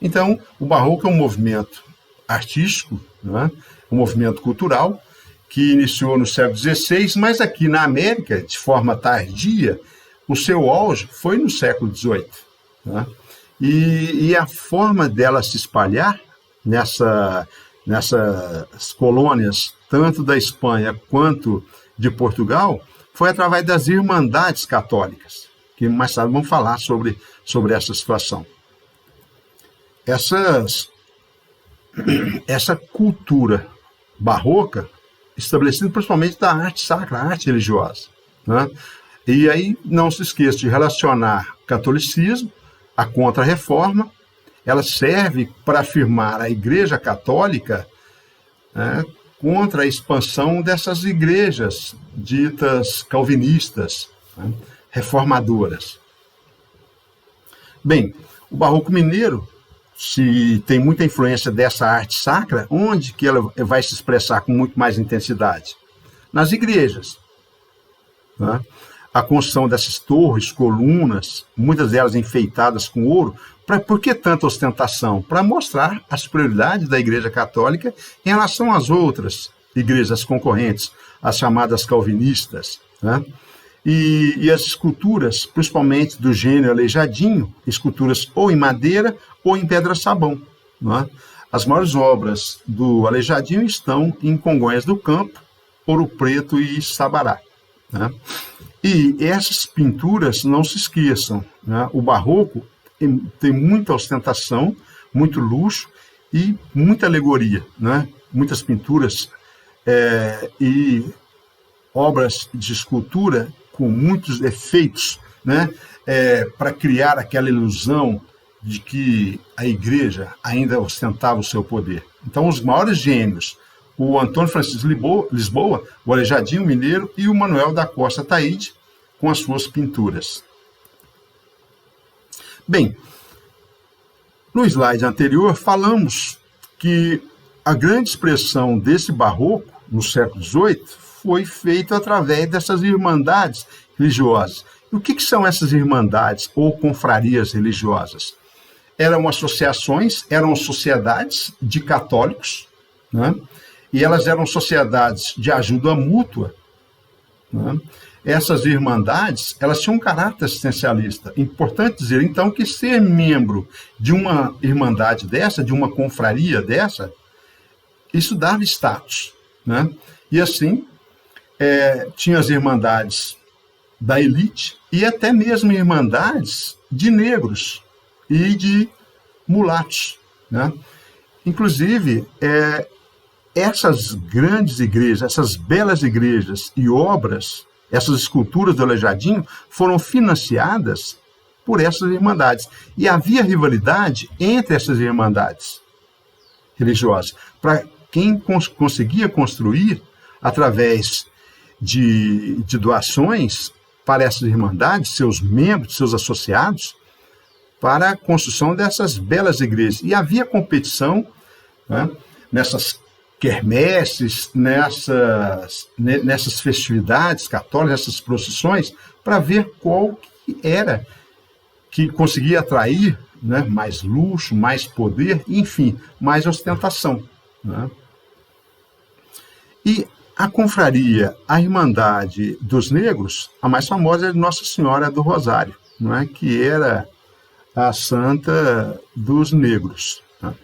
Então, o barroco é um movimento artístico, né? Um movimento cultural, que iniciou no século XVI, mas aqui na América, de forma tardia, o seu auge foi no século XVIII. Né? E a forma dela se espalhar nessas colônias, tanto da Espanha quanto de Portugal, foi através das Irmandades Católicas, que mais tarde vamos falar sobre essa situação. Essa cultura barroca, estabelecida principalmente da arte sacra, a arte religiosa, né? E aí não se esqueça de relacionar catolicismo, a Contra-Reforma, ela serve para afirmar a Igreja Católica, né, contra a expansão dessas igrejas ditas calvinistas, né, reformadoras. Bem, o barroco mineiro tem muita influência dessa arte sacra, onde que ela vai se expressar com muito mais intensidade? Nas igrejas, né? A construção dessas torres, colunas, muitas delas enfeitadas com ouro. Por que tanta ostentação? Para mostrar a superioridade da Igreja Católica em relação às outras igrejas concorrentes, as chamadas calvinistas, né? E as esculturas, principalmente do gênero Aleijadinho, esculturas ou em madeira ou em pedra-sabão, né? As maiores obras do Aleijadinho estão em Congonhas do Campo, Ouro Preto e Sabará, né? E essas pinturas, não se esqueçam, né? O barroco tem muita ostentação, muito luxo e muita alegoria, né? Muitas pinturas e obras de escultura com muitos efeitos, né, para criar aquela ilusão de que a igreja ainda ostentava o seu poder. Então, os maiores gênios, o Antônio Francisco Lisboa, o Aleijadinho Mineiro e o Manuel da Costa Taide, com as suas pinturas. Bem, no slide anterior, falamos que a grande expressão desse barroco, no século XVIII, foi feita através dessas irmandades religiosas. E o que são essas irmandades ou confrarias religiosas? Eram associações, eram sociedades de católicos, né? E elas eram sociedades de ajuda mútua, né? Essas irmandades, elas tinham um caráter assistencialista. Importante dizer, então, que ser membro de uma irmandade dessa, de uma confraria dessa, isso dava status, né? E assim, tinha as irmandades da elite e até mesmo irmandades de negros e de mulatos, né? Inclusive, essas grandes igrejas, essas belas igrejas e obras, essas esculturas do Aleijadinho foram financiadas por essas irmandades. E havia rivalidade entre essas irmandades religiosas. Para quem conseguia construir, através de doações para essas irmandades, seus membros, seus associados, para a construção dessas belas igrejas. E havia competição, né, nessas quermesses, nessas festividades católicas, nessas procissões, para ver qual que era que conseguia atrair, né, mais luxo, mais poder, enfim, mais ostentação, né? E a confraria, a Irmandade dos Negros, a mais famosa é Nossa Senhora do Rosário, não é? Que era a santa dos negros, né?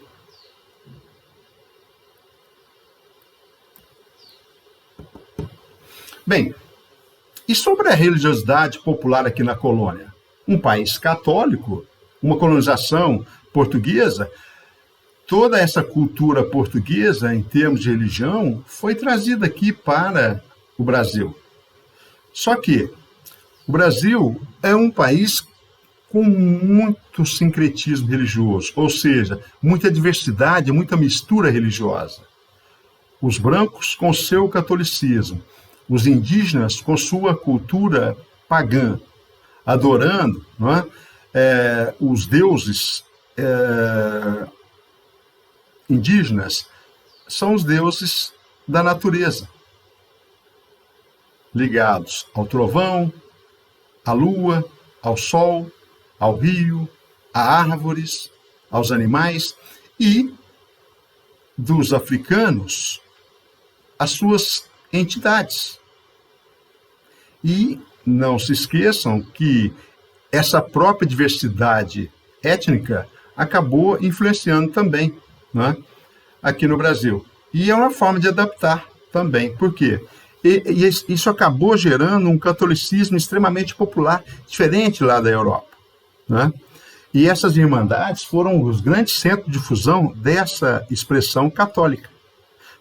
Bem, e sobre a religiosidade popular aqui na colônia? Um país católico, uma colonização portuguesa, toda essa cultura portuguesa, em termos de religião, foi trazida aqui para o Brasil. Só que o Brasil é um país com muito sincretismo religioso, ou seja, muita diversidade, muita mistura religiosa. Os brancos com seu catolicismo, os indígenas com sua cultura pagã, adorando, não é? Os deuses indígenas são os deuses da natureza, ligados ao trovão, à lua, ao sol, ao rio, a árvores, aos animais, e dos africanos, as suas entidades. E não se esqueçam que essa própria diversidade étnica acabou influenciando também, né, aqui no Brasil. E é uma forma de adaptar também. Por quê? E isso acabou gerando um catolicismo extremamente popular, diferente lá da Europa, né? E essas irmandades foram os grandes centros de difusão dessa expressão católica,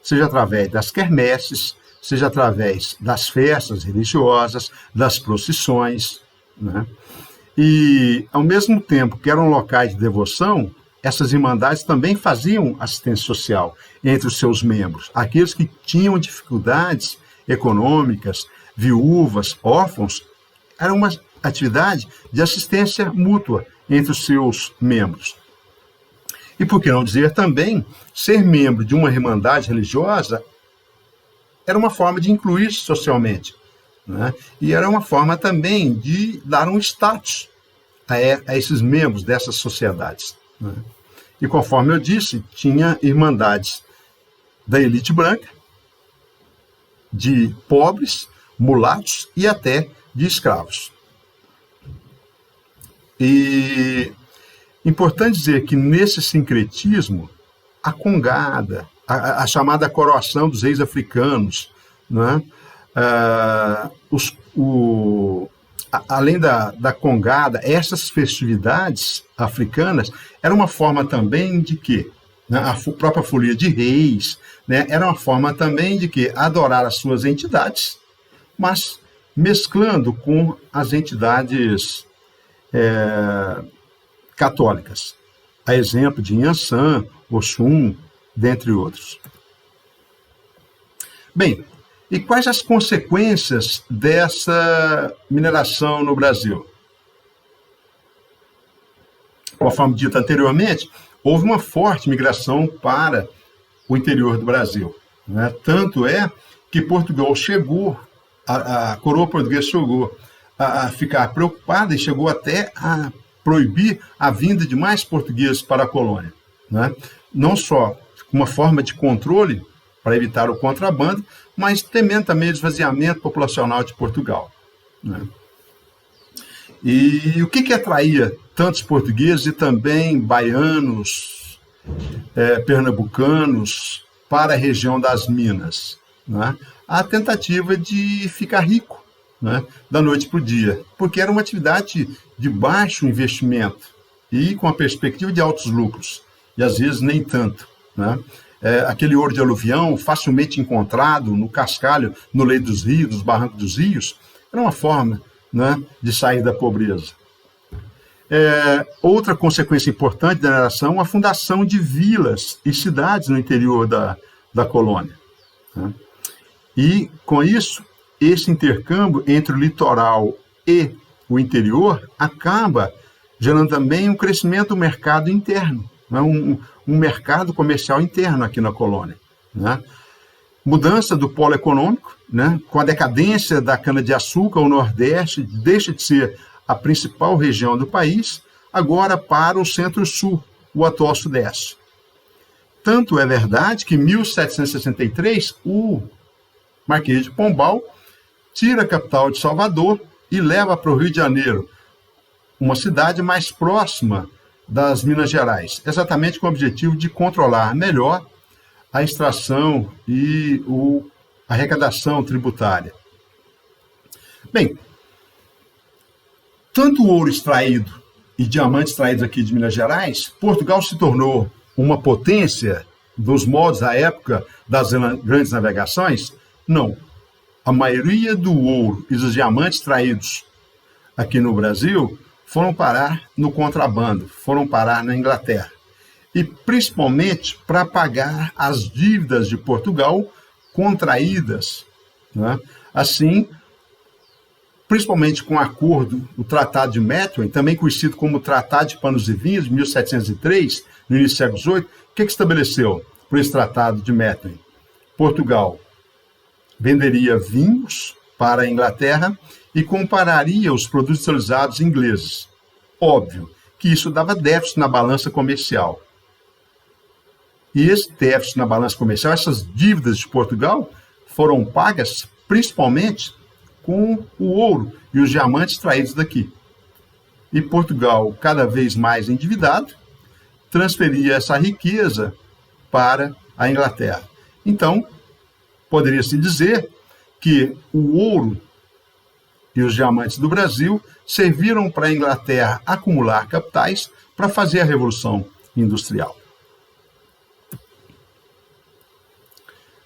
seja através das quermesses, seja através das festas religiosas, das procissões, né? E, ao mesmo tempo que eram locais de devoção, essas irmandades também faziam assistência social entre os seus membros. Aqueles que tinham dificuldades econômicas, viúvas, órfãos, era uma atividade de assistência mútua entre os seus membros. E por que não dizer também, ser membro de uma irmandade religiosa era uma forma de incluir socialmente, né? E era uma forma também de dar um status a esses membros dessas sociedades, né? E conforme eu disse, tinha irmandades da elite branca, de pobres, mulatos e até de escravos. E importante dizer que nesse sincretismo, a congada, a chamada coroação dos reis africanos, né? Além da congada, essas festividades africanas eram uma forma também de quê? Né? A própria folia de reis, né? Era uma forma também de quê? Adorar as suas entidades, mas mesclando com as entidades católicas, a exemplo de Inhaçã, Oxum, dentre outros. Bem, e quais as consequências dessa mineração no Brasil? Conforme dito anteriormente, houve uma forte migração para o interior do Brasil, né? Tanto é que Portugal chegou, a coroa portuguesa chegou a ficar preocupada e chegou até a proibir a vinda de mais portugueses para a colônia, né? Não só uma forma de controle para evitar o contrabando, mas temendo também o esvaziamento populacional de Portugal, né? E o que atraía tantos portugueses e também baianos, pernambucanos, para a região das Minas, né? A tentativa de ficar rico, né, da noite para o dia, porque era uma atividade de baixo investimento e com a perspectiva de altos lucros, e às vezes nem tanto, né? Aquele ouro de aluvião, facilmente encontrado no cascalho, no leito dos rios, nos barrancos dos rios, era uma forma, né, de sair da pobreza. Outra consequência importante da mineração, a fundação de vilas e cidades no interior da colônia, né? E, com isso, esse intercâmbio entre o litoral e o interior acaba gerando também um crescimento do mercado interno, né? um mercado comercial interno aqui na colônia, né? Mudança do polo econômico, né? Com a decadência da cana-de-açúcar, o Nordeste deixa de ser a principal região do país, agora para o Centro-Sul, o atual Sudeste. Tanto é verdade que em 1763, o Marquês de Pombal tira a capital de Salvador e leva para o Rio de Janeiro, uma cidade mais próxima das Minas Gerais, exatamente com o objetivo de controlar melhor a extração e a arrecadação tributária. Bem, tanto o ouro extraído e diamantes extraídos aqui de Minas Gerais, Portugal se tornou uma potência dos modos da época das grandes navegações? Não. A maioria do ouro e dos diamantes extraídos aqui no Brasil foram parar no contrabando, foram parar na Inglaterra. E principalmente para pagar as dívidas de Portugal contraídas, né? Assim, principalmente com o acordo, o Tratado de Methuen, também conhecido como Tratado de Panos e Vinhos, de 1703, no início do século XVIII, o que estabeleceu por esse Tratado de Methuen? Portugal venderia vinhos para a Inglaterra e compraria os produtos industrializados ingleses. Óbvio que isso dava déficit na balança comercial. E esse déficit na balança comercial, essas dívidas de Portugal, foram pagas principalmente com o ouro e os diamantes extraídos daqui. E Portugal, cada vez mais endividado, transferia essa riqueza para a Inglaterra. Então, poderia-se dizer que o ouro e os diamantes do Brasil serviram para a Inglaterra acumular capitais para fazer a Revolução Industrial.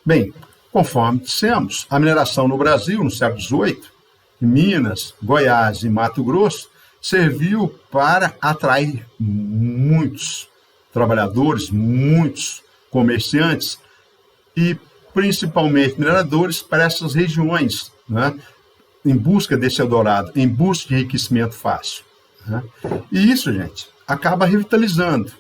Bem, conforme dissemos, a mineração no Brasil, no século XVIII, em Minas, Goiás e Mato Grosso, serviu para atrair muitos trabalhadores, muitos comerciantes e principalmente mineradores para essas regiões, né, em busca desse Eldorado, em busca de enriquecimento fácil, né? E isso, gente, acaba revitalizando,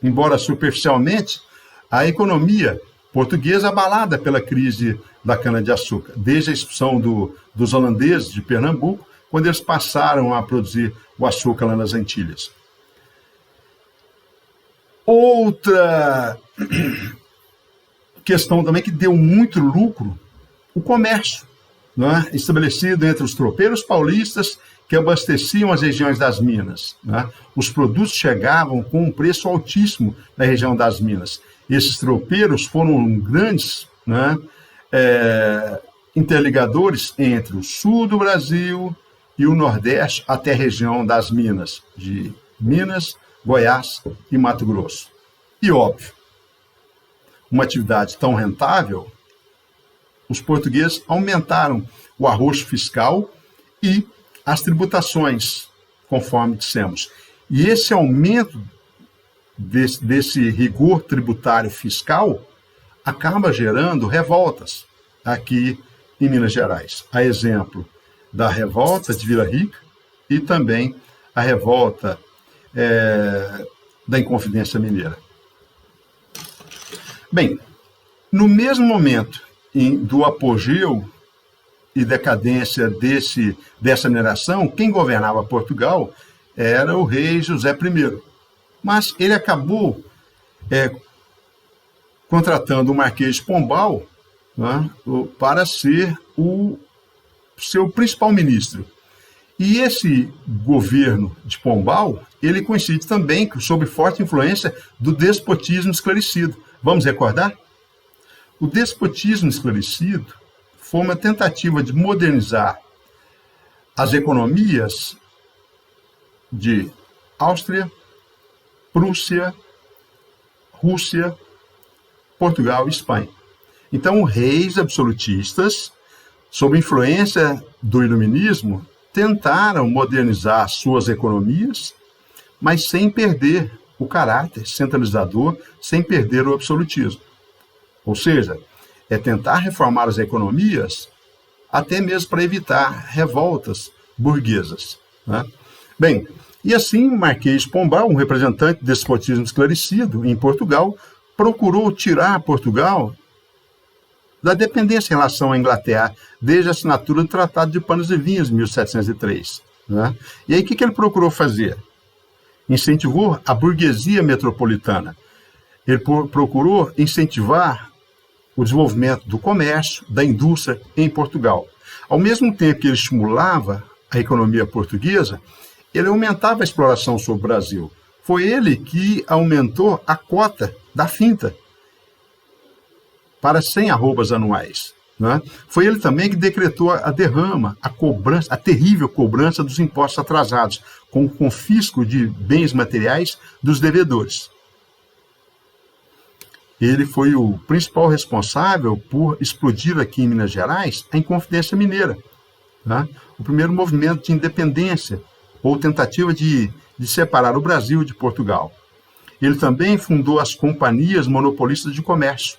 embora superficialmente, a economia portuguesa abalada pela crise da cana-de-açúcar, desde a expulsão dos holandeses de Pernambuco, quando eles passaram a produzir o açúcar lá nas Antilhas. Outra questão também que deu muito lucro, o comércio, né, estabelecido entre os tropeiros paulistas que abasteciam as regiões das minas, né? Os produtos chegavam com um preço altíssimo na região das minas. Esses tropeiros foram grandes, né, interligadores entre o sul do Brasil e o Nordeste até a região das Minas, de Minas, Goiás e Mato Grosso. E óbvio, uma atividade tão rentável os portugueses aumentaram o arroxo fiscal e as tributações, conforme dissemos. E esse aumento desse rigor tributário fiscal acaba gerando revoltas aqui em Minas Gerais. A exemplo da revolta de Vila Rica e também a revolta da Inconfidência Mineira. Bem, no mesmo momento do apogeu e decadência dessa mineração, quem governava Portugal era o rei José I. Mas ele acabou contratando o Marquês de Pombal, né, para ser o seu principal ministro. E esse governo de Pombal, ele coincide também sob forte influência do despotismo esclarecido. Vamos recordar? O despotismo esclarecido foi uma tentativa de modernizar as economias de Áustria, Prússia, Rússia, Portugal e Espanha. Então, reis absolutistas, sob influência do iluminismo, tentaram modernizar suas economias, mas sem perder o caráter centralizador, sem perder o absolutismo. Ou seja, é tentar reformar as economias até mesmo para evitar revoltas burguesas, né? Bem, e assim Marquês de Pombal, um representante do despotismo esclarecido em Portugal, procurou tirar Portugal da dependência em relação à Inglaterra, desde a assinatura do Tratado de Panos e Vinhos, em 1703. Né? E aí o que ele procurou fazer? Incentivou a burguesia metropolitana. Ele procurou incentivar o desenvolvimento do comércio, da indústria em Portugal. Ao mesmo tempo que ele estimulava a economia portuguesa, ele aumentava a exploração sobre o Brasil. Foi ele que aumentou a cota da finta para 100 arrobas anuais. Né? Foi ele também que decretou a derrama, a cobrança, a terrível cobrança dos impostos atrasados, com o confisco de bens materiais dos devedores. Ele foi o principal responsável por explodir aqui em Minas Gerais a Inconfidência Mineira, né? O primeiro movimento de independência, ou tentativa de separar o Brasil de Portugal. Ele também fundou as companhias monopolistas de comércio.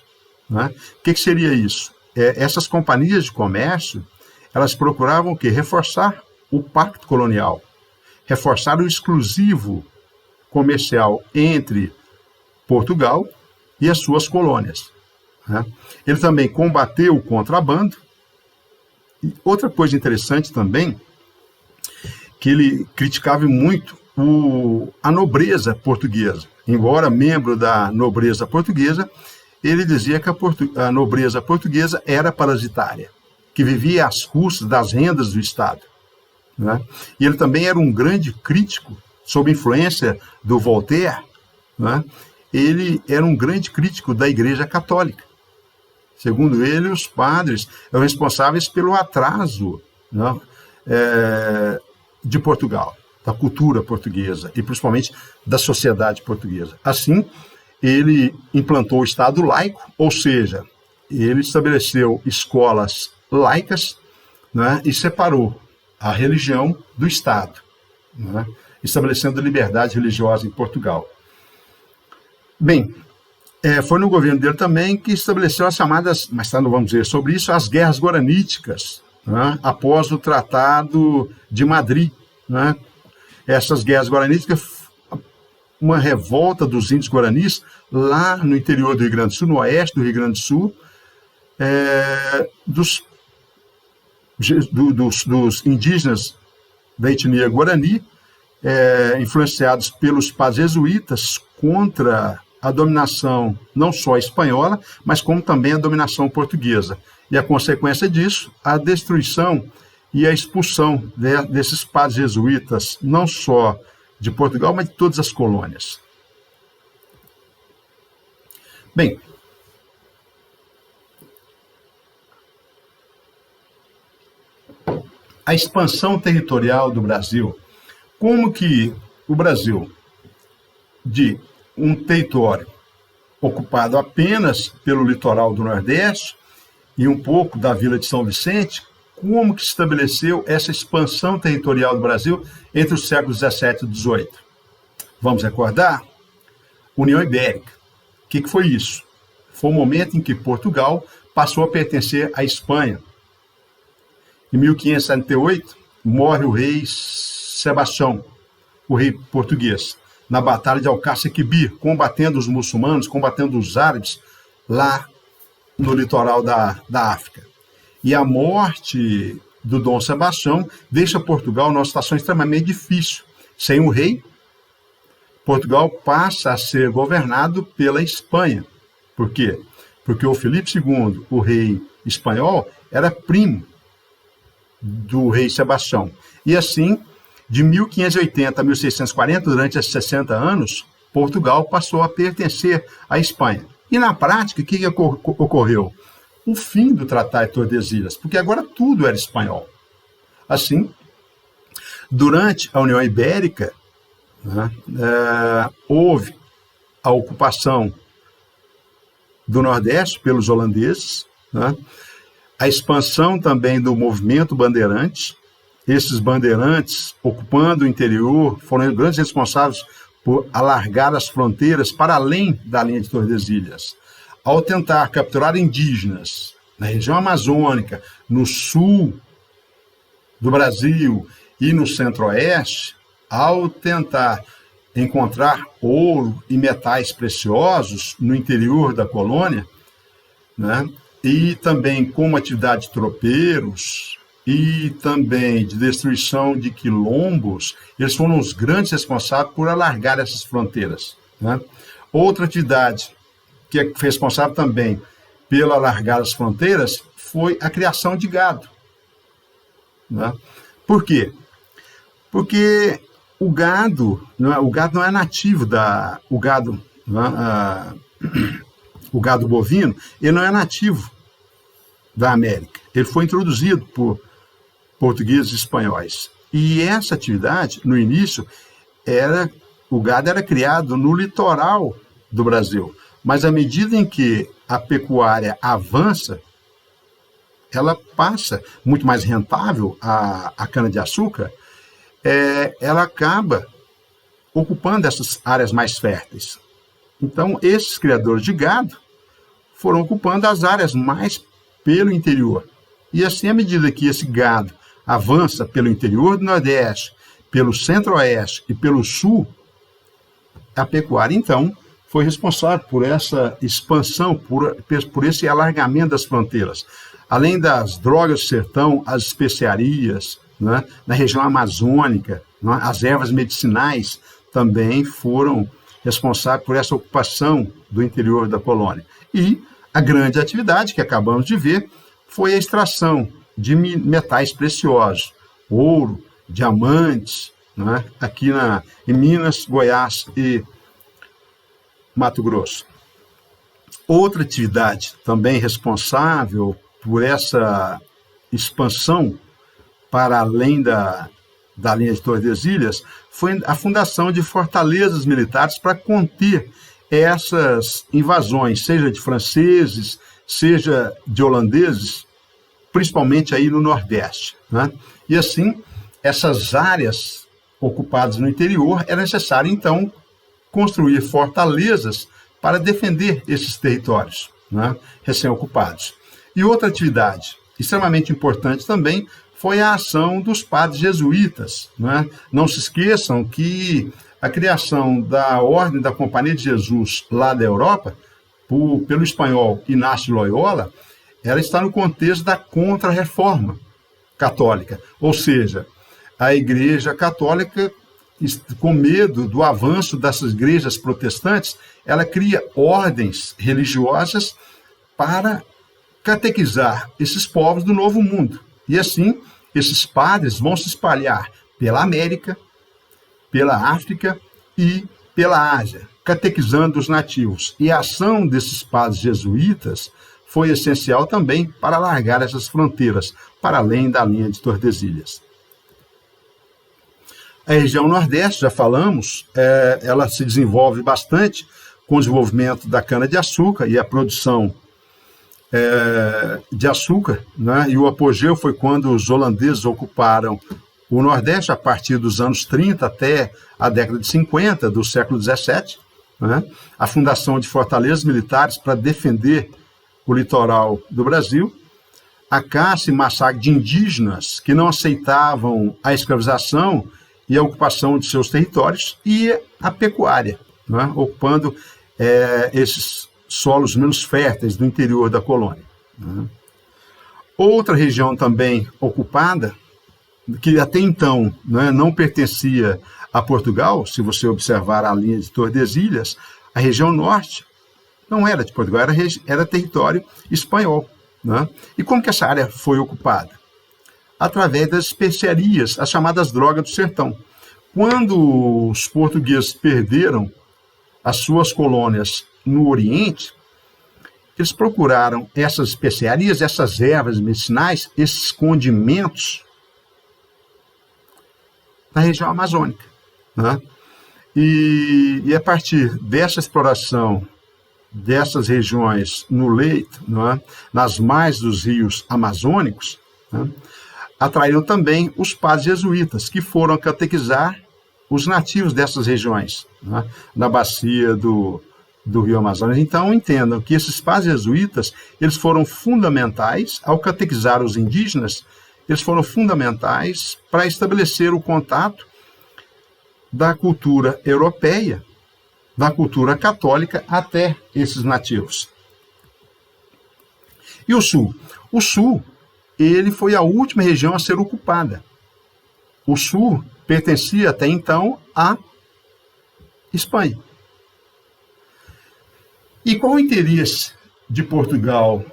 Né? O que seria isso? Essas companhias de comércio, elas procuravam o quê? Reforçar o pacto colonial, reforçar o exclusivo comercial entre Portugal e as suas colônias. Né? Ele também combateu o contrabando. E outra coisa interessante também, que ele criticava muito a nobreza portuguesa. Embora membro da nobreza portuguesa, ele dizia que a nobreza portuguesa era parasitária, que vivia às custas das rendas do Estado. Né? E ele também era um grande crítico, sob influência do Voltaire, né? Ele era um grande crítico da Igreja Católica. Segundo ele, os padres eram responsáveis pelo atraso, né, de Portugal, da cultura portuguesa e principalmente da sociedade portuguesa. Assim, ele implantou o Estado laico, ou seja, ele estabeleceu escolas laicas, né, e separou a religião do Estado, né, estabelecendo a liberdade religiosa em Portugal. Bem, foi no governo dele também que estabeleceu as chamadas, mais tarde não vamos dizer sobre isso, as guerras guaraníticas, né, após o Tratado de Madrid. Né. Essas guerras guaraníticas, uma revolta dos índios guaranis lá no interior do Rio Grande do Sul, no oeste do Rio Grande do Sul, dos indígenas da etnia guarani, influenciados pelos padres jesuítas contra a dominação não só espanhola, mas como também a dominação portuguesa. E a consequência disso, a destruição e a expulsão desses padres jesuítas, não só de Portugal, mas de todas as colônias. Bem, a expansão territorial do Brasil, como que o Brasil, de um território ocupado apenas pelo litoral do Nordeste, e um pouco da Vila de São Vicente, como que se estabeleceu essa expansão territorial do Brasil entre os séculos XVII e XVIII. Vamos recordar? União Ibérica. O que foi isso? Foi o momento em que Portugal passou a pertencer à Espanha. Em 1578, morre o rei Sebastião, o rei português, na Batalha de Alcácer Quibir, combatendo os muçulmanos, combatendo os árabes lá no litoral da África. E a morte do Dom Sebastião deixa Portugal numa situação extremamente difícil. Sem o rei, Portugal passa a ser governado pela Espanha. Por quê? Porque o Filipe II, o rei espanhol, era primo do rei Sebastião. E assim, de 1580 a 1640, durante esses 60 anos, Portugal passou a pertencer à Espanha. E na prática, o que ocorreu? O fim do Tratado de Tordesilhas, porque agora tudo era espanhol. Assim, durante a União Ibérica, houve a ocupação do Nordeste pelos holandeses, a expansão também do movimento bandeirante. Esses bandeirantes, ocupando o interior, foram grandes responsáveis por alargar as fronteiras para além da linha de Tordesilhas. Ao tentar capturar indígenas na região amazônica, no sul do Brasil e no centro-oeste, ao tentar encontrar ouro e metais preciosos no interior da colônia, e também como atividade de tropeiros e também de destruição de quilombos, eles foram os grandes responsáveis por alargar essas fronteiras. Outra atividade que é responsável também pelo alargar as fronteiras foi a criação de gado. Por quê? Porque o gado não é nativo o gado bovino, ele não é nativo da América. Ele foi introduzido por portugueses e espanhóis. E essa atividade, no início, o gado era criado no litoral do Brasil. Mas à medida em que a pecuária avança, ela passa muito mais rentável a cana-de-açúcar, ela acaba ocupando essas áreas mais férteis. Então, esses criadores de gado foram ocupando as áreas mais pelo interior. E assim, à medida que esse gado avança pelo interior do Nordeste, pelo Centro-Oeste e pelo Sul, a pecuária, então, foi responsável por essa expansão, por esse alargamento das fronteiras. Além das drogas do sertão, as especiarias, na região amazônica, as ervas medicinais também foram responsáveis por essa ocupação do interior da colônia. E a grande atividade que acabamos de ver foi a extração de metais preciosos, ouro, diamantes, aqui em Minas, Goiás e Mato Grosso. Outra atividade também responsável por essa expansão para além da linha de Tordesilhas foi a fundação de fortalezas militares para conter essas invasões, seja de franceses, seja de holandeses, principalmente aí no Nordeste. E assim, essas áreas ocupadas no interior, era necessário, então, construir fortalezas para defender esses territórios recém-ocupados. E outra atividade extremamente importante também foi a ação dos padres jesuítas. Não se esqueçam que a criação da Ordem da Companhia de Jesus lá da Europa, pelo espanhol Inácio Loyola, ela está no contexto da Contra-Reforma católica, ou seja, a Igreja Católica, com medo do avanço dessas igrejas protestantes, ela cria ordens religiosas para catequizar esses povos do Novo Mundo. E assim, esses padres vão se espalhar pela América, pela África e pela Ásia, catequizando os nativos. E a ação desses padres jesuítas foi essencial também para alargar essas fronteiras, para além da linha de Tordesilhas. A região Nordeste, já falamos, ela se desenvolve bastante com o desenvolvimento da cana-de-açúcar e a produção de açúcar, né? E o apogeu foi quando os holandeses ocuparam o Nordeste, a partir dos anos 30 até a década de 50 do século XVII, né? A fundação de fortalezas militares para defender o litoral do Brasil, a caça e massacre de indígenas que não aceitavam a escravização e a ocupação de seus territórios, e a pecuária, né? Ocupando esses solos menos férteis do interior da colônia, né? Outra região também ocupada, que até então, né, não pertencia a Portugal, se você observar a linha de Tordesilhas, a região norte não era de Portugal, era território espanhol, né? E como que essa área foi ocupada? Através das especiarias, as chamadas drogas do sertão. Quando os portugueses perderam as suas colônias no Oriente, eles procuraram essas especiarias, essas ervas medicinais, esses condimentos na região amazônica, né? E a partir dessa exploração dessas regiões no leito, né, nas margens dos rios amazônicos, né, atraíram também os padres jesuítas, que foram catequizar os nativos dessas regiões, né, na bacia do Rio Amazonas. Então, entendam que esses padres jesuítas, eles foram fundamentais, ao catequizar os indígenas, eles foram fundamentais para estabelecer o contato da cultura europeia, da cultura católica, até esses nativos. E o Sul? O Sul, ele foi a última região a ser ocupada. O Sul pertencia até então à Espanha. E qual o interesse de Portugal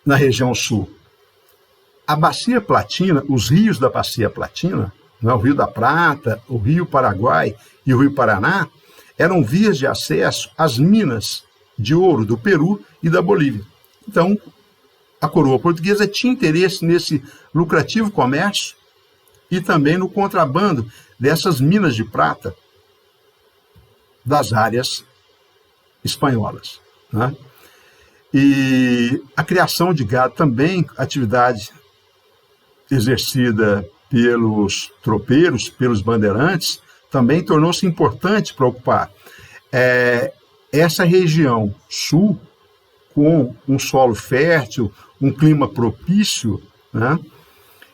na região Sul? A Bacia Platina, os rios da Bacia Platina, né, o Rio da Prata, o Rio Paraguai e o Rio Paraná, eram vias de acesso às minas de ouro do Peru e da Bolívia. Então, a coroa portuguesa tinha interesse nesse lucrativo comércio e também no contrabando dessas minas de prata das áreas espanholas, né? E a criação de gado também, atividade exercida pelos tropeiros, pelos bandeirantes, também tornou-se importante para ocupar essa região sul, com um solo fértil, um clima propício, né?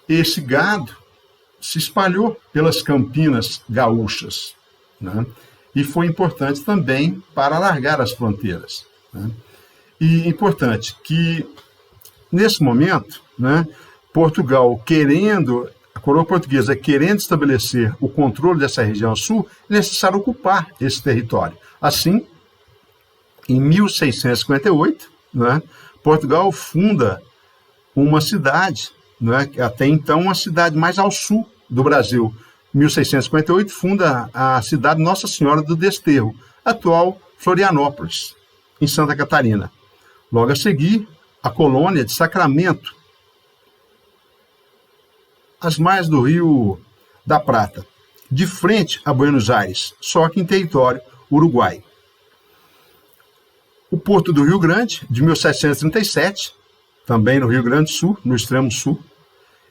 Esse gado se espalhou pelas campinas gaúchas, né? E foi importante também para alargar as fronteiras, né? E importante que, nesse momento, né, Portugal a coroa portuguesa querendo estabelecer o controle dessa região sul, é necessário ocupar esse território. Assim, em 1658, né, Portugal funda uma cidade, né, até então uma cidade mais ao sul do Brasil. Em 1658 funda a cidade Nossa Senhora do Desterro, atual Florianópolis, em Santa Catarina. Logo a seguir, a colônia de Sacramento, às margens do Rio da Prata, de frente a Buenos Aires, só que em território uruguaio. O Porto do Rio Grande, de 1737, também no Rio Grande do Sul, no extremo sul,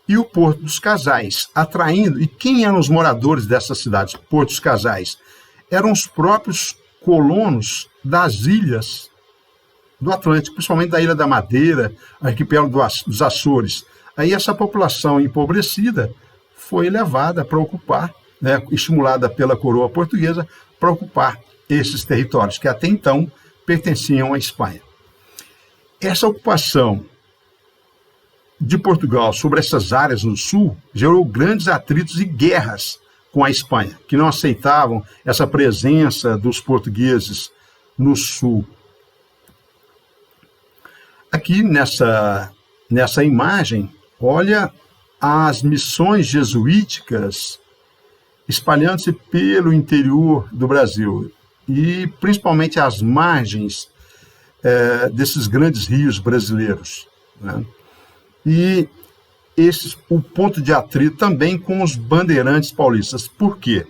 e o Porto dos Casais, atraindo. E quem eram os moradores dessas cidades? Porto dos Casais eram os próprios colonos das ilhas do Atlântico, principalmente da Ilha da Madeira, arquipélago dos Açores. Aí essa população empobrecida foi levada para ocupar, né, estimulada pela coroa portuguesa, para ocupar esses territórios, que até então pertenciam à Espanha. Essa ocupação de Portugal sobre essas áreas no sul gerou grandes atritos e guerras com a Espanha, que não aceitavam essa presença dos portugueses no sul. Aqui nessa imagem, olha as missões jesuíticas espalhando-se pelo interior do Brasil e principalmente às margens desses grandes rios brasileiros, né? E o ponto de atrito também com os bandeirantes paulistas. Por quê?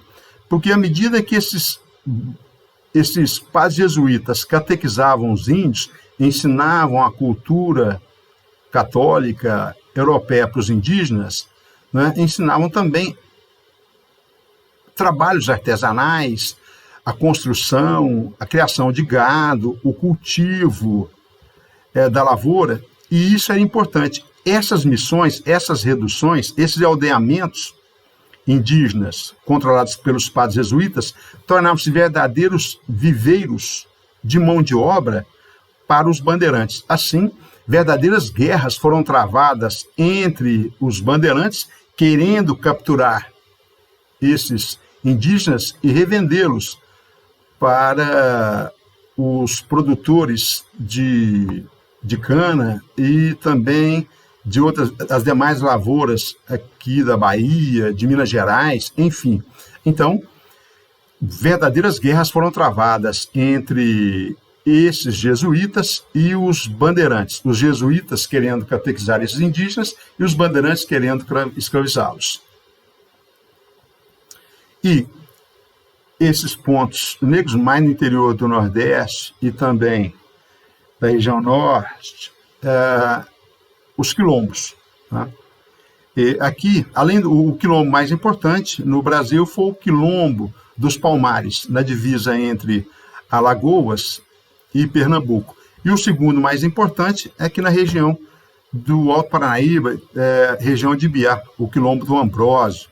Porque à medida que esses esses padres jesuítas catequizavam os índios, ensinavam a cultura católica europeia para os indígenas, né? Ensinavam também trabalhos artesanais, a construção, a criação de gado, o cultivo da lavoura, e isso era importante. Essas missões, essas reduções, esses aldeamentos indígenas controlados pelos padres jesuítas tornavam-se verdadeiros viveiros de mão de obra para os bandeirantes. Assim, verdadeiras guerras foram travadas entre os bandeirantes, querendo capturar esses indígenas e revendê-los para os produtores de cana e também de outras, as demais lavouras aqui da Bahia, de Minas Gerais, enfim. Então, verdadeiras guerras foram travadas entre esses jesuítas e os bandeirantes. Os jesuítas querendo catequizar esses indígenas e os bandeirantes querendo escravizá-los. E esses pontos negros, mais no interior do Nordeste e também da região Norte, os quilombos. Tá? E aqui, além do quilombo mais importante no Brasil, foi o quilombo dos Palmares, na divisa entre Alagoas e Pernambuco. E o segundo mais importante é aqui na região do Alto Paranaíba, região de Ibiá, o quilombo do Ambrósio.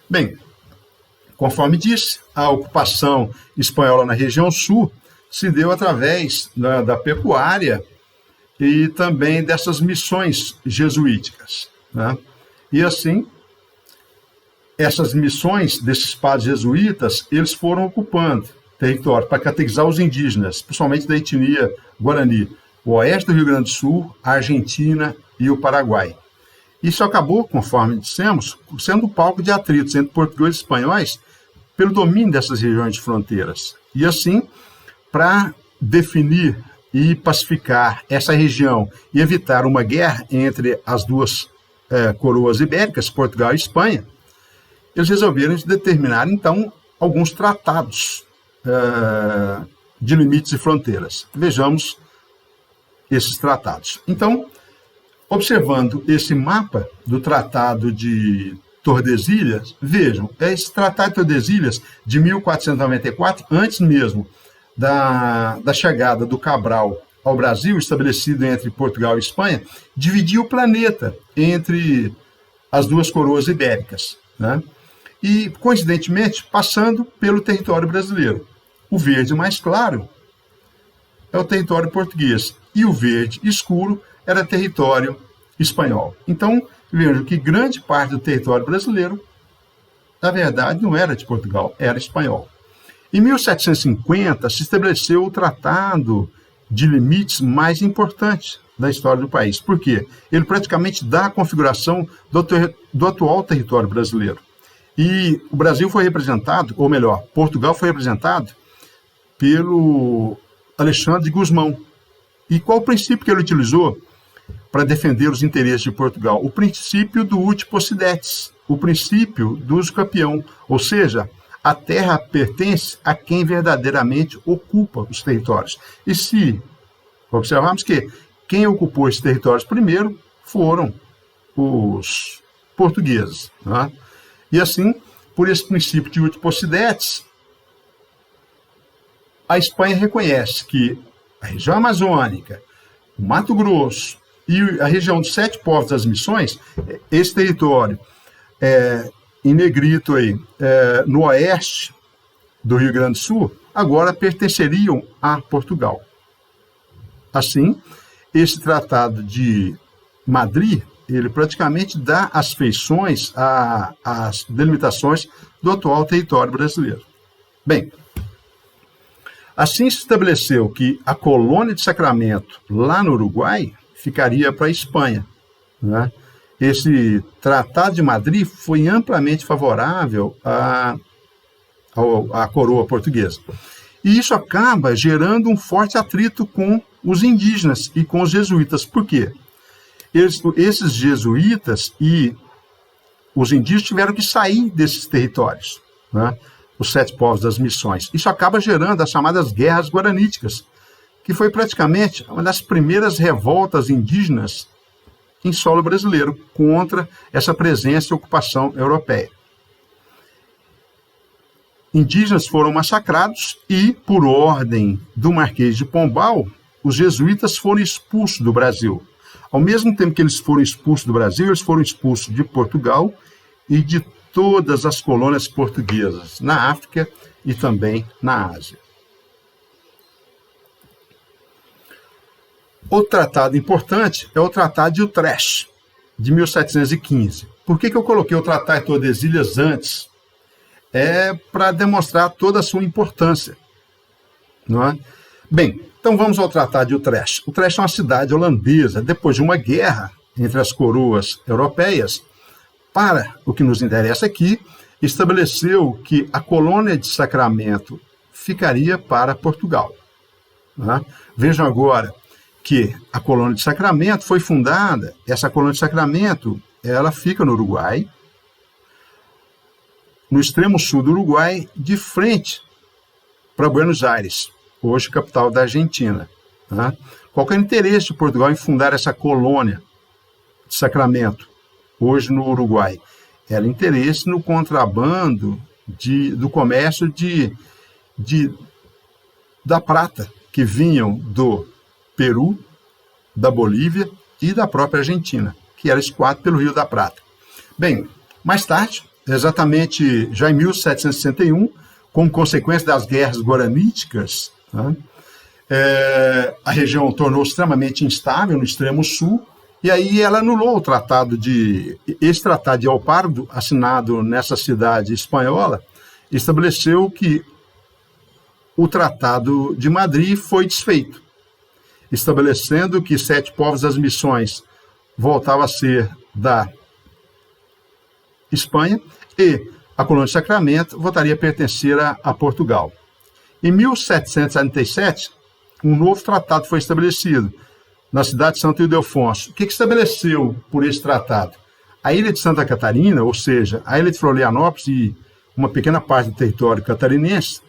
Bem, conforme disse, a ocupação espanhola na região sul se deu através da pecuária e também dessas missões jesuíticas. Né? E assim, essas missões desses padres jesuítas, eles foram ocupando território para catequizar os indígenas, principalmente da etnia Guarani, o oeste do Rio Grande do Sul, a Argentina e o Paraguai. Isso acabou, conforme dissemos, sendo palco de atritos entre portugueses e espanhóis pelo domínio dessas regiões de fronteiras. E assim, para definir e pacificar essa região e evitar uma guerra entre as duas coroas ibéricas, Portugal e Espanha, eles resolveram determinar, então, alguns tratados de limites e fronteiras. Vejamos esses tratados. Então, observando esse mapa do Tratado de Tordesilhas, vejam, esse Tratado de Tordesilhas de 1494, antes mesmo da chegada do Cabral ao Brasil, estabelecido entre Portugal e Espanha, dividia o planeta entre as duas coroas ibéricas, né? E, coincidentemente, passando pelo território brasileiro. O verde mais claro é o território português e o verde escuro era território espanhol. Então, vejam que grande parte do território brasileiro, na verdade, não era de Portugal, era espanhol. Em 1750, se estabeleceu o Tratado de Limites mais importante da história do país. Por quê? Ele praticamente dá a configuração do atual território brasileiro. E o Brasil foi representado, ou melhor, Portugal foi representado pelo Alexandre de Gusmão. E qual o princípio que ele utilizou para defender os interesses de Portugal? O princípio do ut possidetis, o princípio do uso campeão, ou seja, a terra pertence a quem verdadeiramente ocupa os territórios. E se observarmos que quem ocupou esses territórios primeiro foram os portugueses, né? E assim, por esse princípio de ut possidetis, a Espanha reconhece que a região amazônica, o Mato Grosso e a região dos 7 povos das missões, esse território em negrito aí, no oeste do Rio Grande do Sul, agora pertenceriam a Portugal. Assim, esse Tratado de Madrid, ele praticamente dá as feições, as delimitações do atual território brasileiro. Bem, assim se estabeleceu que a colônia de Sacramento, lá no Uruguai, ficaria para a Espanha, né? Esse Tratado de Madrid foi amplamente favorável à coroa portuguesa. E isso acaba gerando um forte atrito com os indígenas e com os jesuítas. Por quê? Esses jesuítas e os indígenas tiveram que sair desses territórios, né? os 7 povos das missões. Isso acaba gerando as chamadas guerras guaraníticas, que foi praticamente uma das primeiras revoltas indígenas em solo brasileiro contra essa presença e ocupação europeia. Indígenas foram massacrados e, por ordem do Marquês de Pombal, os jesuítas foram expulsos do Brasil. Ao mesmo tempo que eles foram expulsos do Brasil, eles foram expulsos de Portugal e de todas as colônias portuguesas, na África e também na Ásia. Outro tratado importante é o Tratado de Utrecht, de 1715. Por que eu coloquei o Tratado de Tordesilhas antes? É para demonstrar toda a sua importância, não é? Bem, então vamos ao Tratado de Utrecht. Utrecht é uma cidade holandesa, depois de uma guerra entre as coroas europeias, para o que nos interessa aqui, estabeleceu que a colônia de Sacramento ficaria para Portugal. Né? Vejam agora que a colônia de Sacramento foi fundada, essa colônia de Sacramento, ela fica no Uruguai, no extremo sul do Uruguai, de frente para Buenos Aires, hoje capital da Argentina. Né? Qual que é o interesse de Portugal em fundar essa colônia de Sacramento, hoje no Uruguai? Era interesse no contrabando do comércio da prata, que vinham do Peru, da Bolívia e da própria Argentina, que era escoado pelo Rio da Prata. Bem, mais tarde, exatamente já em 1761, como consequência das guerras guaraníticas, né, a região tornou-se extremamente instável no extremo sul, e aí ela anulou esse tratado de Alpardo, assinado nessa cidade espanhola, estabeleceu que o Tratado de Madrid foi desfeito, estabelecendo que 7 povos das missões voltavam a ser da Espanha e a colônia de Sacramento voltaria a pertencer a Portugal. Em 1777, um novo tratado foi estabelecido na cidade de Santo Ildefonso. O que estabeleceu por esse tratado? A ilha de Santa Catarina, ou seja, a ilha de Florianópolis e uma pequena parte do território catarinense,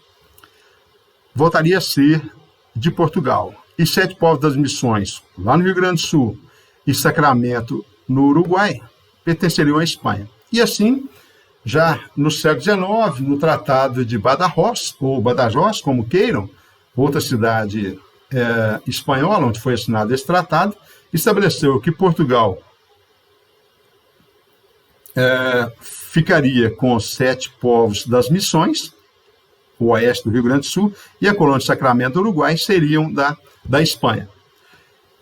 voltaria a ser de Portugal. E 7 povos das missões, lá no Rio Grande do Sul, e Sacramento, no Uruguai, pertenceriam à Espanha. E assim, já no século XIX, no Tratado de Badajoz, ou Badajoz, como queiram, outra cidade espanhola, onde foi assinado esse tratado, estabeleceu que Portugal ficaria com os 7 povos das missões, o oeste do Rio Grande do Sul, e a colônia de Sacramento do Uruguai seriam da Espanha.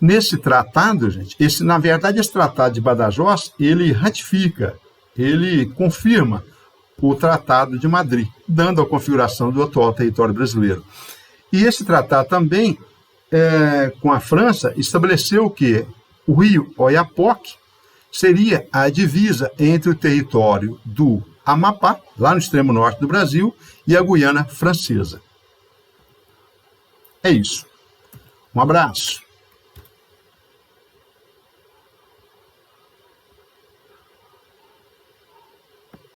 Nesse tratado, gente, na verdade, esse tratado de Badajoz, ele ratifica, ele confirma o Tratado de Madrid, dando a configuração do atual território brasileiro. E esse tratado também, com a França, estabeleceu que o rio Oiapoque seria a divisa entre o território do Amapá, lá no extremo norte do Brasil, e a Guiana Francesa. É isso. Um abraço.